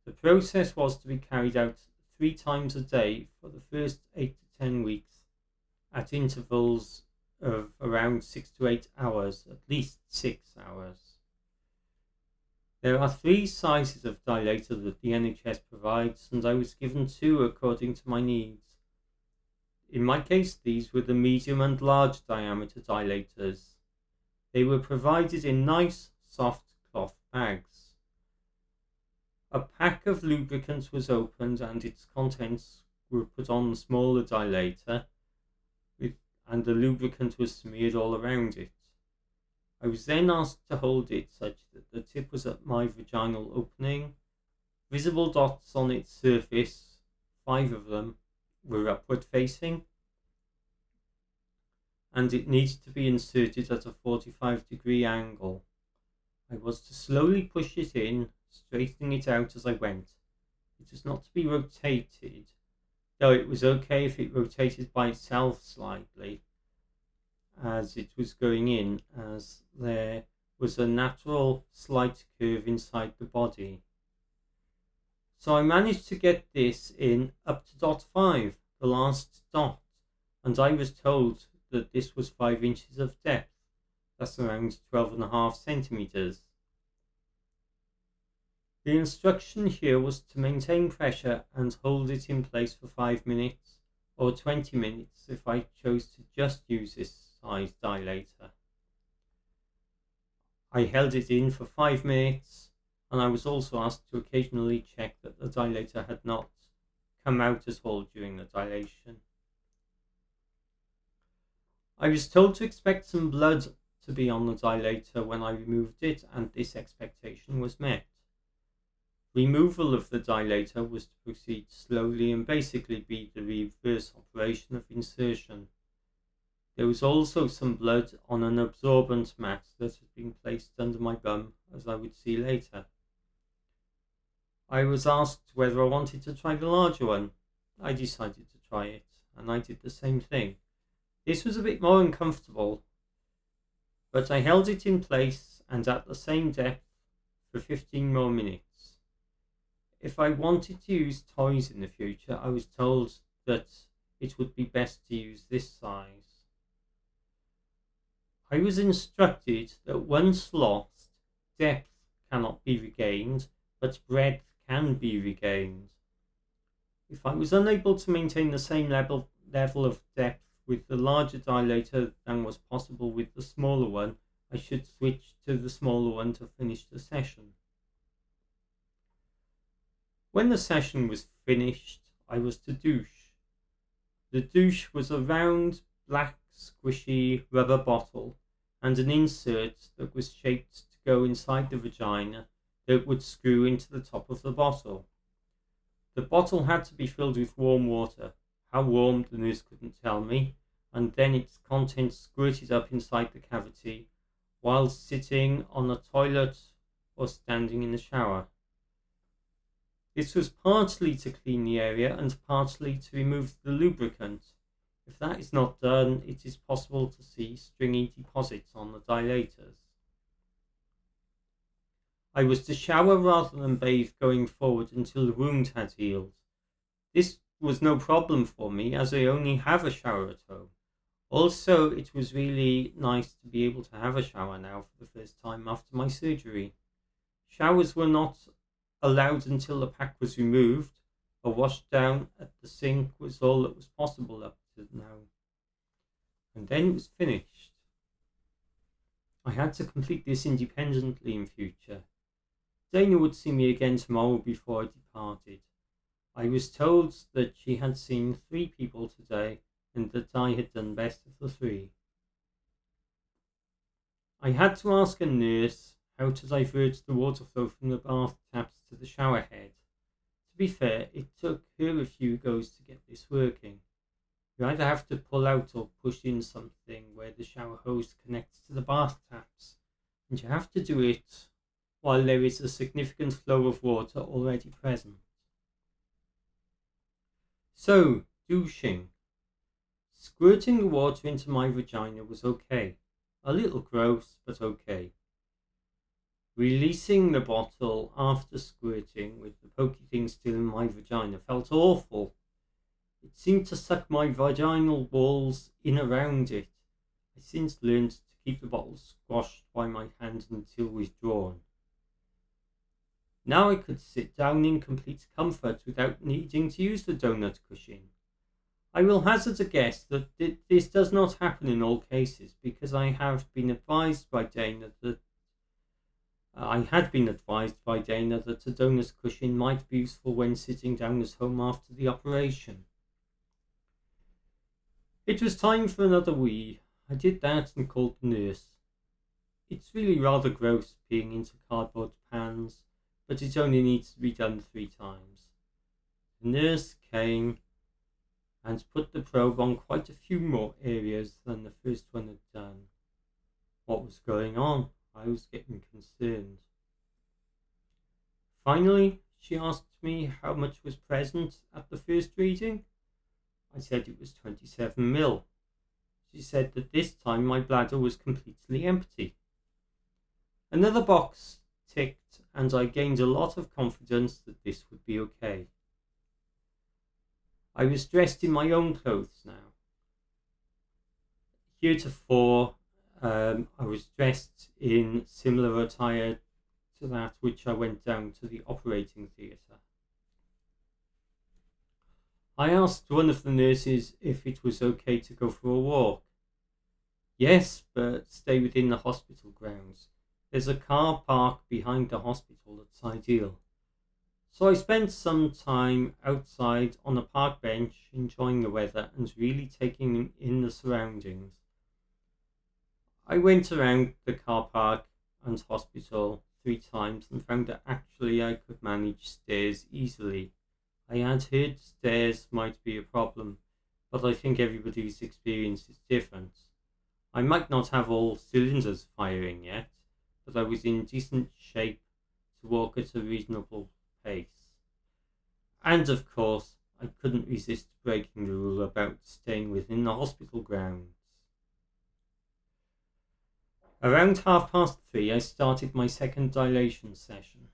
[SPEAKER 1] The process was to be carried out 3 times a day for the first 8 to 10 weeks at intervals of around 6 to 8 hours, at least 6 hours. There are 3 sizes of dilator that the NHS provides, and I was given 2 according to my needs. In my case, these were the medium and large diameter dilators. They were provided in nice, soft cloth bags. A pack of lubricant was opened and its contents were put on the smaller dilator, and the lubricant was smeared all around it. I was then asked to hold it such that the tip was at my vaginal opening. Visible dots on its surface, 5 of them, were upward facing, and it needed to be inserted at a 45-degree angle. I was to slowly push it in, straightening it out as I went. It was not to be rotated, though it was okay if it rotated by itself slightly as it was going in, as there was a natural slight curve inside the body. So I managed to get this in up to dot 5, the last dot, and I was told that this was 5 inches of depth. That's around 12.5 centimeters. The instruction here was to maintain pressure and hold it in place for 5 minutes or 20 minutes if I chose to just use this size dilator. I held it in for 5 minutes, and I was also asked to occasionally check that the dilator had not come out at all during the dilation. I was told to expect some blood to be on the dilator when I removed it, and this expectation was met. Removal of the dilator was to proceed slowly and basically be the reverse operation of insertion. There was also some blood on an absorbent mat that had been placed under my bum, as I would see later. I was asked whether I wanted to try the larger one. I decided to try it, and I did the same thing. This was a bit more uncomfortable, but I held it in place and at the same depth for 15 more minutes. If I wanted to use toys in the future, I was told that it would be best to use this size. I was instructed that once lost, depth cannot be regained, but breadth can be regained. If I was unable to maintain the same level of depth with the larger dilator than was possible with the smaller one, I should switch to the smaller one to finish the session. When the session was finished, I was to douche. The douche was a round, black, squishy rubber bottle and an insert that was shaped to go inside the vagina that would screw into the top of the bottle. The bottle had to be filled with warm water. How warm, the nurse couldn't tell me, and then its contents squirted up inside the cavity while sitting on a toilet or standing in the shower. This was partly to clean the area and partly to remove the lubricant. If that is not done, it is possible to see stringy deposits on the dilators. I was to shower rather than bathe going forward until the wound had healed. This was no problem for me as I only have a shower at home. Also, it was really nice to be able to have a shower now for the first time after my surgery. Showers were not allowed until the pack was removed. A wash down at the sink was all that was possible up to now. And then it was finished. I had to complete this independently in future. Dana would see me again tomorrow before I departed. I was told that she had seen 3 people today and that I had done best of the 3. I had to ask a nurse how to divert the water flow from the bath taps to the shower head. To be fair, it took her a few goes to get this working. You either have to pull out or push in something where the shower hose connects to the bath taps, and you have to do it while there is a significant flow of water already present. So, douching. Squirting the water into my vagina was okay. A little gross, but okay. Releasing the bottle after squirting with the pokey thing still in my vagina felt awful. It seemed to suck my vaginal walls in around it. I since learned to keep the bottle squashed by my hand until withdrawn. Now I could sit down in complete comfort without needing to use the donut cushion. I will hazard a guess that this does not happen in all cases because I had been advised by Dana that a donut cushion might be useful when sitting down at home after the operation. It was time for another wee. I did that and called the nurse. It's really rather gross peeing into cardboard pans, but it only needs to be done 3 times. The nurse came and put the probe on quite a few more areas than the first one had done. What was going on? I was getting concerned. Finally, she asked me how much was present at the first reading. I said it was 27 mil. She said that this time my bladder was completely empty. Another box ticked, and I gained a lot of confidence that this would be okay. I was dressed in my own clothes now. Heretofore, I was dressed in similar attire to that which I went down to the operating theatre. I asked one of the nurses if it was okay to go for a walk. Yes, but stay within the hospital grounds. There's a car park behind the hospital that's ideal. So I spent some time outside on a park bench enjoying the weather and really taking in the surroundings. I went around the car park and hospital 3 times and found that actually I could manage stairs easily. I had heard stairs might be a problem, but I think everybody's experience is different. I might not have all cylinders firing yet, but I was in decent shape to walk at a reasonable pace. And of course, I couldn't resist breaking the rule about staying within the hospital grounds. Around 3:30, I started my second dilation session.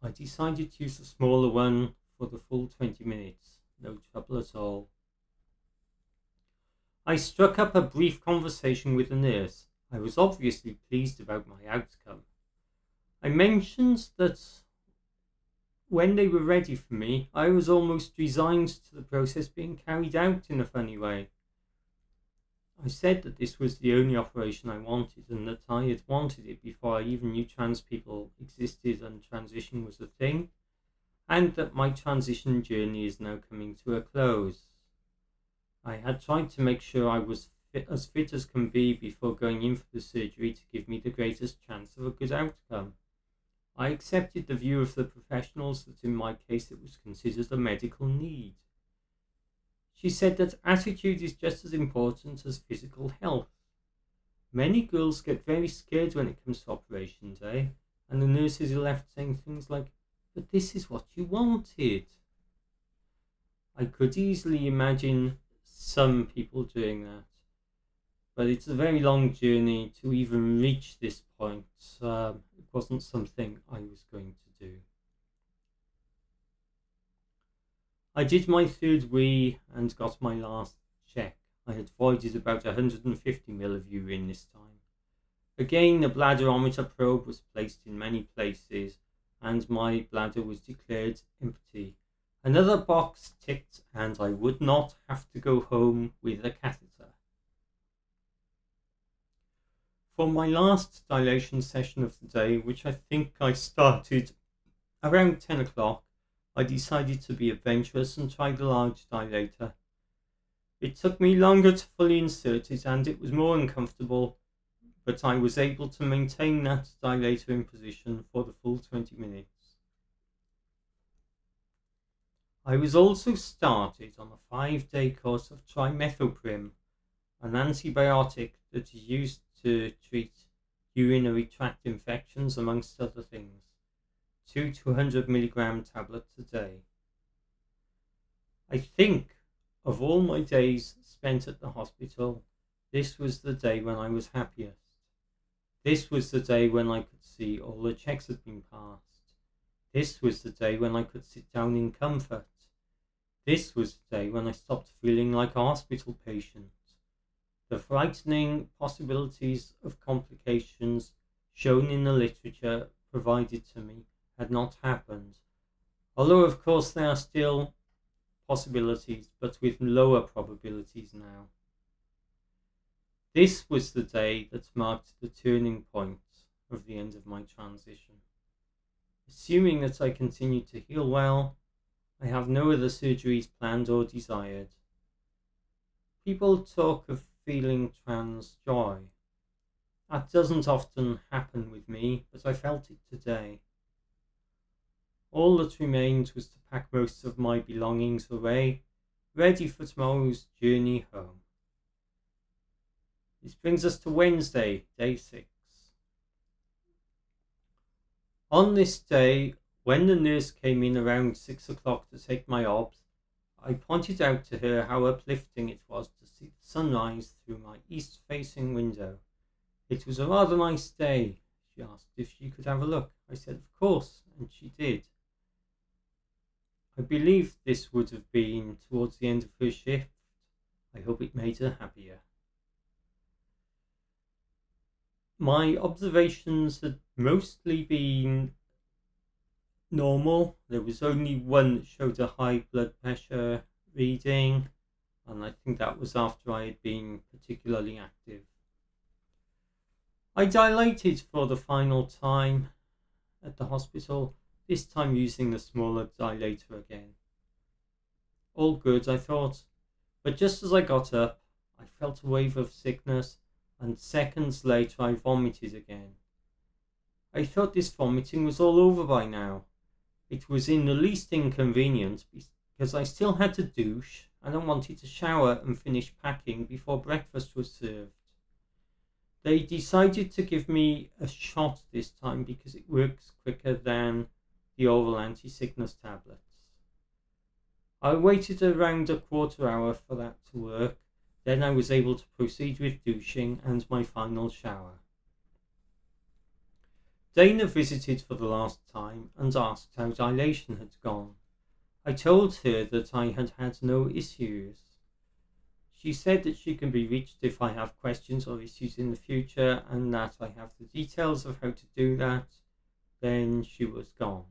[SPEAKER 1] I decided to use the smaller one for the full 20 minutes, no trouble at all. I struck up a brief conversation with the nurse. I was obviously pleased about my outcome. I mentioned that when they were ready for me, I was almost resigned to the process being carried out in a funny way. I said that this was the only operation I wanted and that I had wanted it before I even knew trans people existed and transition was a thing, and that my transition journey is now coming to a close. I had tried to make sure I was as fit as can be before going in for the surgery to give me the greatest chance of a good outcome. I accepted the view of the professionals that in my case it was considered a medical need. She said that attitude is just as important as physical health. Many girls get very scared when it comes to operation day, and the nurses are left saying things like, "But this is what you wanted." I could easily imagine some people doing that, but it's a very long journey to even reach this point. It wasn't something I was going to do. I did my third wee and got my last check. I had voided about 150 ml of urine this time. Again, the bladderometer probe was placed in many places, and my bladder was declared empty. Another box ticked, and I would not have to go home with a catheter. For my last dilation session of the day, which I think I started around 10 o'clock, I decided to be adventurous and try the large dilator. It took me longer to fully insert it, and it was more uncomfortable, but I was able to maintain that dilator in position for the full 20 minutes. I was also started on a 5-day course of trimethoprim, an antibiotic that is used to treat urinary tract infections, amongst other things. 2 200 milligram tablets a day. I think of all my days spent at the hospital, this was the day when I was happiest. This was the day when I could see all the checks had been passed. This was the day when I could sit down in comfort. This was the day when I stopped feeling like a hospital patient. The frightening possibilities of complications shown in the literature provided to me had not happened, although of course there are still possibilities, but with lower probabilities now. This was the day that marked the turning point of the end of my transition. Assuming that I continue to heal well, I have no other surgeries planned or desired. People talk of feeling trans joy. That doesn't often happen with me, but I felt it today. All that remained was to pack most of my belongings away, ready for tomorrow's journey home. This brings us to Wednesday, day 6. On this day, when the nurse came in around 6 o'clock to take my obs, I pointed out to her how uplifting it was to see the sunrise through my east-facing window. It was a rather nice day. She asked if she could have a look. I said of course, and she did. I believe this would have been towards the end of her shift. I hope it made her happier. My observations had mostly been normal. There was only one that showed a high blood pressure reading, and I think that was after I had been particularly active. I dilated for the final time at the hospital, this time using the smaller dilator again. All good, I thought, but just as I got up, I felt a wave of sickness, and seconds later I vomited again. I thought this vomiting was all over by now. It was in the least inconvenient because I still had to douche and I wanted to shower and finish packing before breakfast was served. They decided to give me a shot this time because it works quicker than the oral anti-sickness tablets. I waited around a quarter hour for that to work. Then I was able to proceed with douching and my final shower. Dana visited for the last time and asked how dilation had gone. I told her that I had had no issues. She said that she can be reached if I have questions or issues in the future and that I have the details of how to do that. Then she was gone.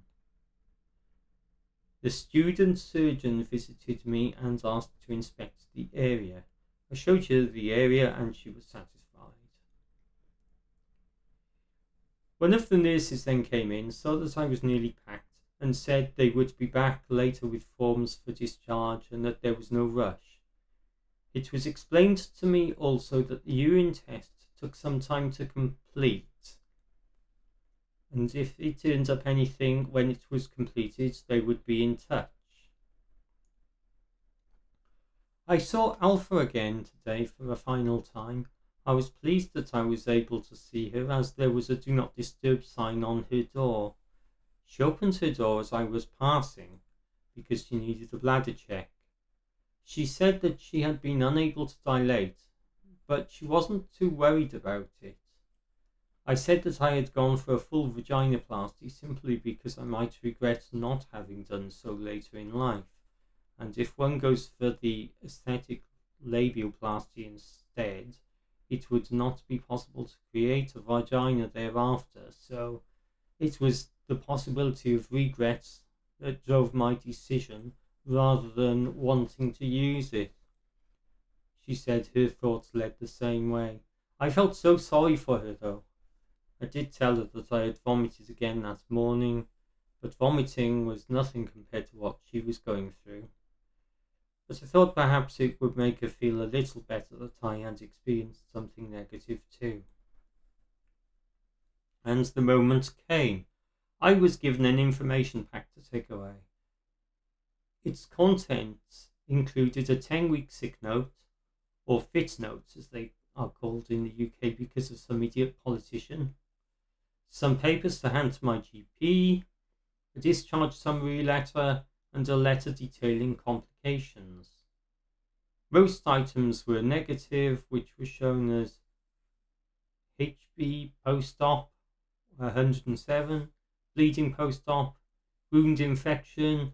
[SPEAKER 1] The student surgeon visited me and asked to inspect the area. I showed her the area and she was satisfied. One of the nurses then came in, saw that I was nearly packed, and said they would be back later with forms for discharge and that there was no rush. It was explained to me also that the urine test took some time to complete, and if it turned up anything when it was completed, they would be in touch. I saw Alpha again today for the final time I was pleased that I was able to see her, as there was a do not disturb sign on her door. She opened her door as I was passing because she needed a bladder check. She said that she had been unable to dilate, but she wasn't too worried about it. I said that I had gone for a full vaginoplasty simply because I might regret not having done so later in life, and if one goes for the aesthetic labioplasty instead, it would not be possible to create a vagina thereafter, so it was the possibility of regrets that drove my decision rather than wanting to use it. She said her thoughts led the same way. I felt so sorry for her though. I did tell her that I had vomited again that morning, but vomiting was nothing compared to what she was going through. But I thought perhaps it would make her feel a little better that I had experienced something negative too. And the moment came. I was given an information pack to take away. Its contents included a 10-week sick note, or fit notes as they are called in the UK because of some idiot politician, some papers to hand to my GP, a discharge summary letter, and a letter detailing complications. Most items were negative, which was shown as HB post-op 107, bleeding post-op, wound infection,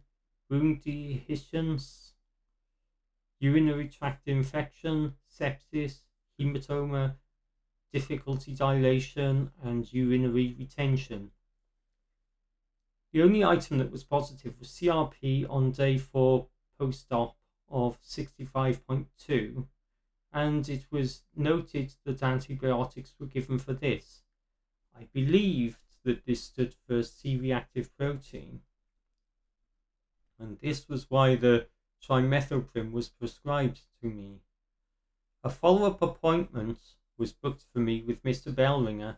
[SPEAKER 1] wound dehiscence, urinary tract infection, sepsis, hematoma, difficulty dilation, and urinary retention. The only item that was positive was CRP on day 4 post-op of 65.2, and it was noted that antibiotics were given for this. I believed that this stood for C-reactive protein, and this was why the trimethoprim was prescribed to me. A follow-up appointment was booked for me with Mr. Bellringer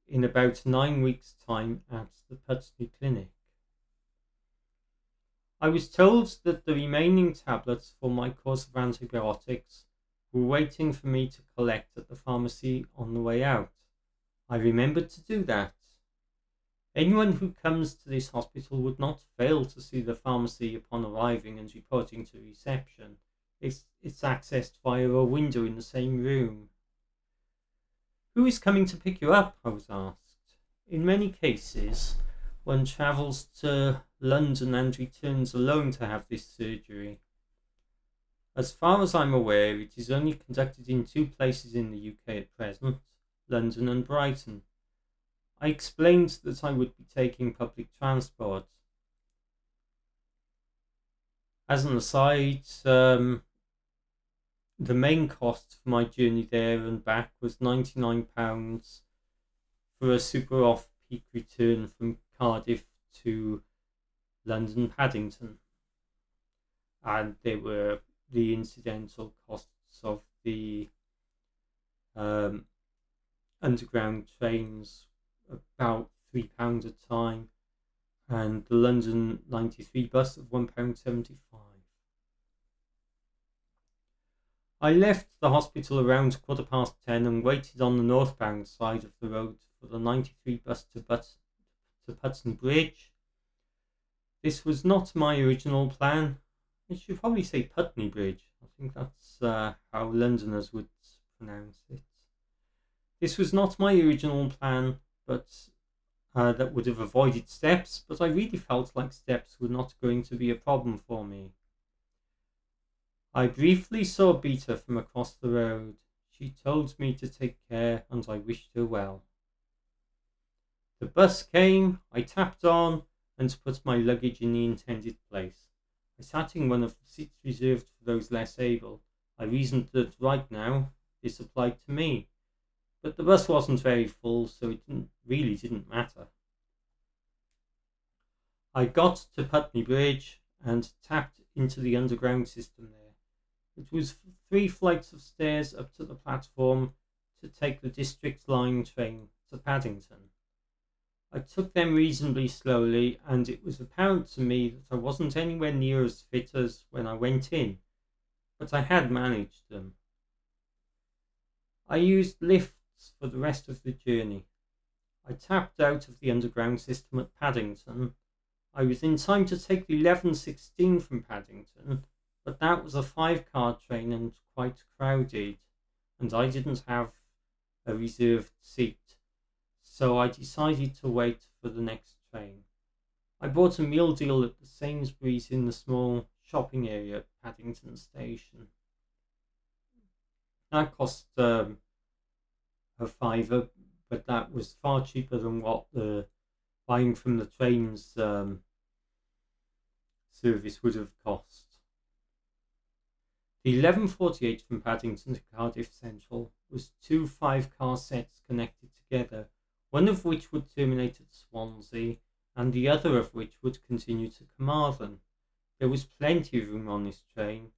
[SPEAKER 1] in about 9 weeks' time at the Putney Clinic. I was told that the remaining tablets for my course of antibiotics were waiting for me to collect at the pharmacy on the way out. I remembered to do that. Anyone who comes to this hospital would not fail to see the pharmacy upon arriving and reporting to reception. It's accessed via a window in the same room. Who is coming to pick you up? I was asked. In many cases, one travels to London and returns alone to have this surgery. As far as I'm aware, it is only conducted in 2 places in the UK at present, London and Brighton. I explained that I would be taking public transport. As an aside, the main cost for my journey there and back was £99 for a super off-peak return from Cardiff to London Paddington. And there were the incidental costs of the underground trains, about £3 a time, and the London 93 bus of £1.75. I left the hospital around 10:15 and waited on the northbound side of the road for the 93 bus to Putney Bridge. This was not my original plan. I should probably say Putney Bridge. I think that's how Londoners would pronounce it. This was not my original plan, but that would have avoided steps, but I really felt like steps were not going to be a problem for me. I briefly saw Beta from across the road. She told me to take care and I wished her well. The bus came, I tapped on and put my luggage in the intended place. I sat in one of the seats reserved for those less able. I reasoned that right now this applied to me, but the bus wasn't very full, so it really didn't matter. I got to Putney Bridge and tapped into the underground system there. It was 3 flights of stairs up to the platform to take the District Line train to Paddington. I took them reasonably slowly, and it was apparent to me that I wasn't anywhere near as fit as when I went in, but I had managed them. I used lifts for the rest of the journey. I tapped out of the underground system at Paddington. I was in time to take the 11:16 from Paddington, but that was a 5-car train and quite crowded, and I didn't have a reserved seat, so I decided to wait for the next train. I bought a meal deal at the Sainsbury's in the small shopping area at Paddington Station. That cost a fiver, but that was far cheaper than what the buying from the train's service would have cost. The 11:48 from Paddington to Cardiff Central was 2 5-car sets connected together, one of which would terminate at Swansea and the other of which would continue to Carmarthen. There was plenty of room on this train,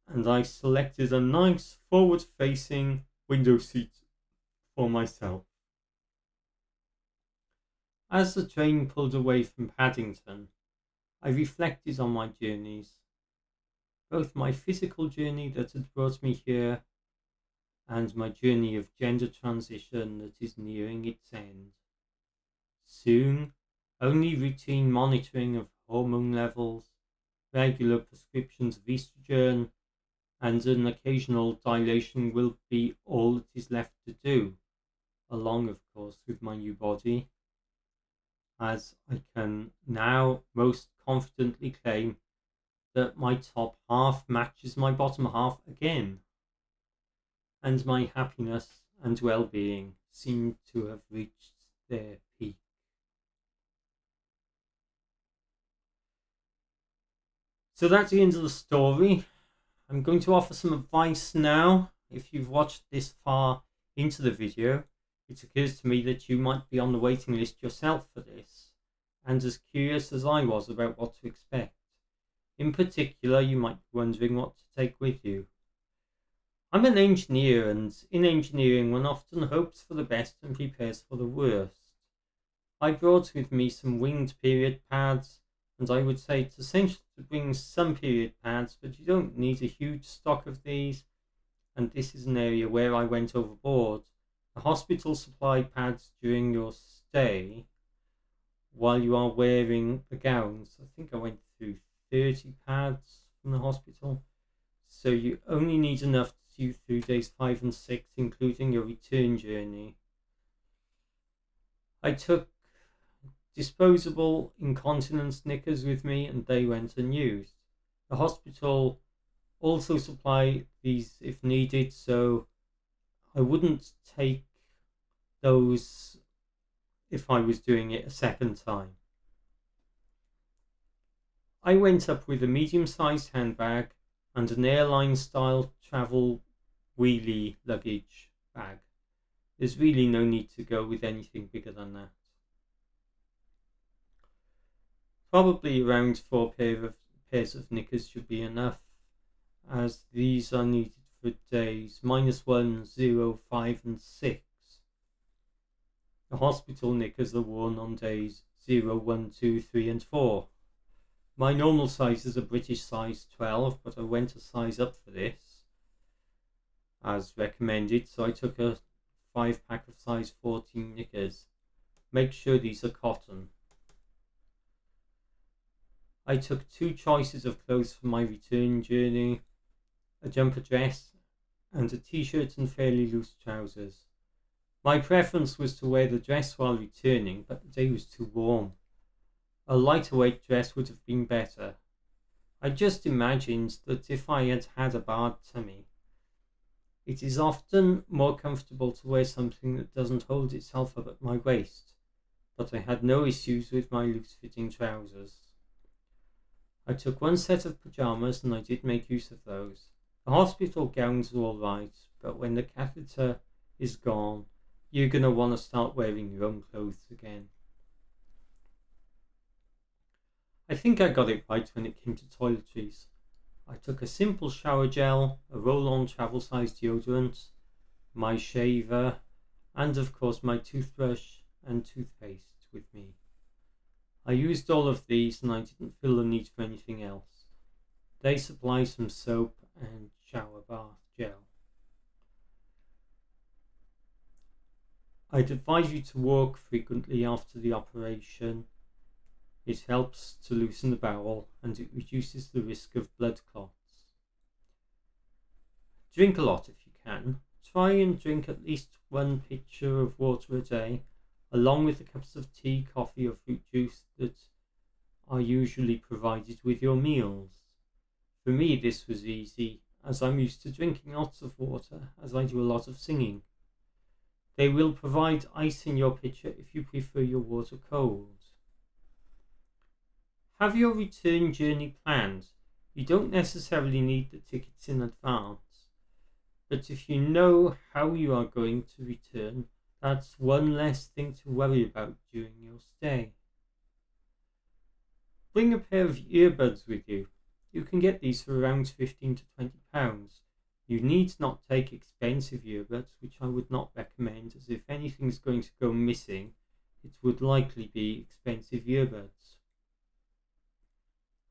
[SPEAKER 1] and I selected a nice forward-facing window seat for myself. As the train pulled away from Paddington, I reflected on my journeys, both my physical journey that had brought me here and my journey of gender transition that is nearing its end. Soon, only routine monitoring of hormone levels, regular prescriptions of estrogen, and an occasional dilation will be all that is left to do, along, of course, with my new body, as I can now most confidently claim that my top half matches my bottom half again, and my happiness and well-being seem to have reached their peak. So that's the end of the story. I'm going to offer some advice now. If you've watched this far into the video, it occurs to me that you might be on the waiting list yourself for this, and as curious as I was about what to expect. In particular, you might be wondering what to take with you. I'm an engineer, and in engineering one often hopes for the best and prepares for the worst. I brought with me some winged period pads, and I would say it's essential to bring some period pads, but you don't need a huge stock of these, and this is an area where I went overboard. The hospital supply pads during your stay while you are wearing the gowns. I think I went through 30 pads from the hospital, so you only need enough to see you through days 5 and 6, including your return journey. I took disposable incontinence knickers with me, and they went unused. The hospital also supply these if needed, so I wouldn't take those if I was doing it a second time. I went up with a medium-sized handbag and an airline-style travel wheelie luggage bag. There's really no need to go with anything bigger than that. Probably around 4 pairs of knickers should be enough, as these are needed for days -1, 0, 5 and 6. The hospital knickers are worn on days 0, 1, 2, 3 and 4. My normal size is a British size 12, but I went a size up for this, as recommended, so I took a 5-pack of size 14 knickers. Make sure these are cotton. I took 2 choices of clothes for my return journey, a jumper dress and a t-shirt and fairly loose trousers. My preference was to wear the dress while returning, but the day was too warm. A lighter weight dress would have been better. I just imagined that if I had had a bad tummy, it is often more comfortable to wear something that doesn't hold itself up at my waist, but I had no issues with my loose-fitting trousers. I took 1 set of pyjamas, and I did make use of those. The hospital gowns are alright, but when the catheter is gone, you're going to want to start wearing your own clothes again. I think I got it right when it came to toiletries. I took a simple shower gel, a roll-on travel-sized deodorant, my shaver, and of course my toothbrush and toothpaste with me. I used all of these and I didn't feel the need for anything else. They supply some soap and shower bath gel. I'd advise you to walk frequently after the operation. It helps to loosen the bowel and it reduces the risk of blood clots. Drink a lot if you can. Try and drink at least 1 pitcher of water a day, along with the cups of tea, coffee or fruit juice that are usually provided with your meals. For me this was easy, as I'm used to drinking lots of water, as I do a lot of singing. They will provide ice in your pitcher if you prefer your water cold. Have your return journey planned. You don't necessarily need the tickets in advance, but if you know how you are going to return, that's one less thing to worry about during your stay. Bring a pair of earbuds with you. You can get these for around £15 to £20. You need not take expensive earbuds, which I would not recommend, as if anything's going to go missing, it would likely be expensive earbuds.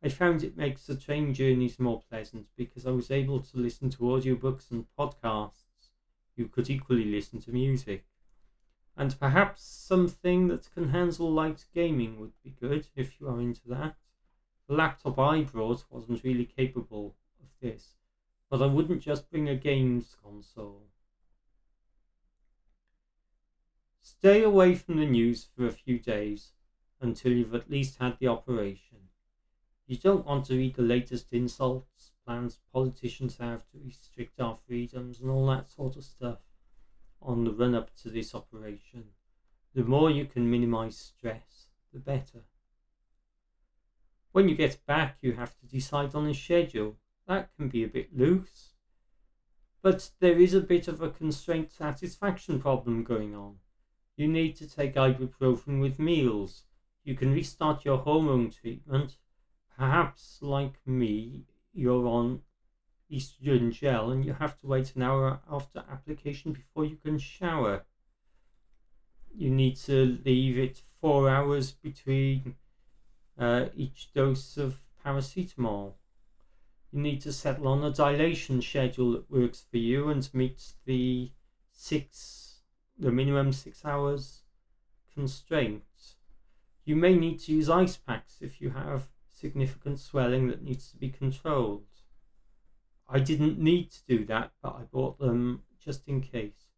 [SPEAKER 1] I found it makes the train journeys more pleasant because I was able to listen to audiobooks and podcasts. You could equally listen to music. And perhaps something that can handle light gaming would be good if you are into that. The laptop I brought wasn't really capable of this, but I wouldn't just bring a games console. Stay away from the news for a few days until you've at least had the operation. You don't want to read the latest insults, plans politicians have to restrict our freedoms and all that sort of stuff on the run-up to this operation. The more you can minimise stress, the better. When you get back, you have to decide on a schedule. That can be a bit loose, but there is a bit of a constraint satisfaction problem going on. You need to take ibuprofen with meals. You can restart your hormone treatment. Perhaps, like me, you're on estrogen gel and you have to wait an hour after application before you can shower. You need to leave it 4 hours between each dose of paracetamol. You need to settle on a dilation schedule that works for you and meets the minimum 6 hours constraint. You may need to use ice packs if you have significant swelling that needs to be controlled. I didn't need to do that, but I bought them just in case.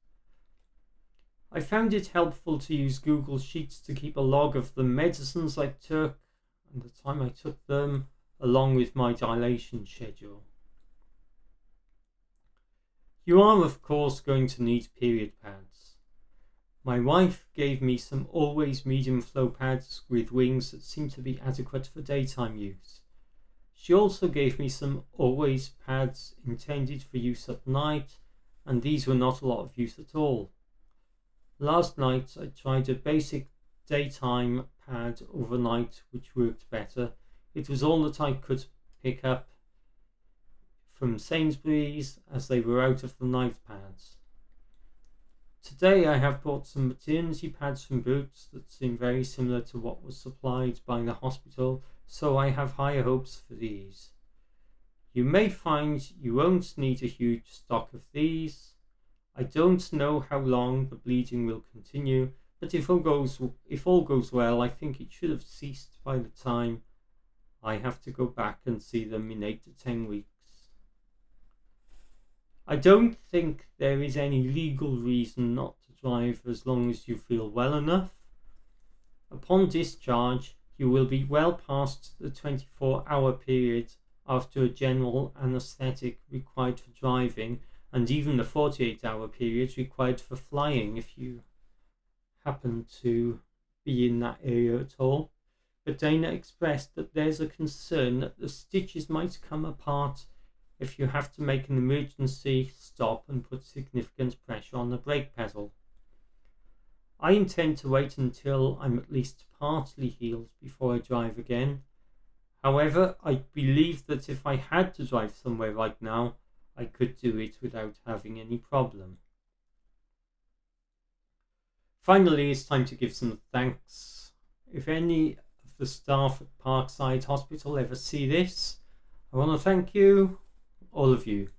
[SPEAKER 1] I found it helpful to use Google Sheets to keep a log of the medicines I took and the time I took them, along with my dilation schedule. You are, of course, going to need period pads. My wife gave me some always medium flow pads with wings that seem to be adequate for daytime use. She also gave me some always pads intended for use at night, and these were not a lot of use at all. Last night I tried a basic daytime pad overnight which worked better. It was all that I could pick up from Sainsbury's as they were out of the night pads. Today I have bought some maternity pads from Boots that seem very similar to what was supplied by the hospital, so I have higher hopes for these. You may find you won't need a huge stock of these. I don't know how long the bleeding will continue, but if all goes well, I think it should have ceased by the time I have to go back and see them in 8 to 10 weeks. I don't think there is any legal reason not to drive as long as you feel well enough. Upon discharge, you will be well past the 24-hour period after a general anaesthetic required for driving, and even the 48-hour period required for flying if you happen to be in that area at all. But Dana expressed that there's a concern that the stitches might come apart if you have to make an emergency stop and put significant pressure on the brake pedal. I intend to wait until I'm at least partly healed before I drive again. However, I believe that if I had to drive somewhere right now, I could do it without having any problem. Finally, it's time to give some thanks. If any of the staff at Parkside Hospital ever see this, I want to thank you, all of you.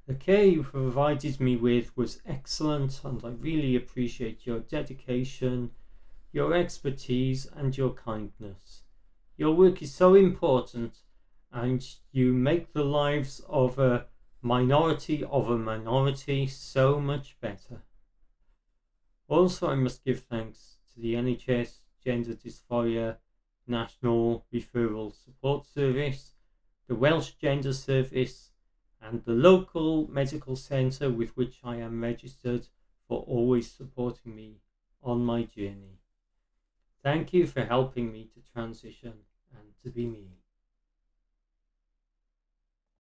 [SPEAKER 1] The care you provided me with was excellent, and I really appreciate your dedication, your expertise, and your kindness. Your work is so important, and you make the lives of a minority so much better. Also, I must give thanks to the NHS Gender Dysphoria National Referral Support Service, the Welsh Gender Service, and the local medical centre with which I am registered for always supporting me on my journey. Thank you for helping me to transition and to be me.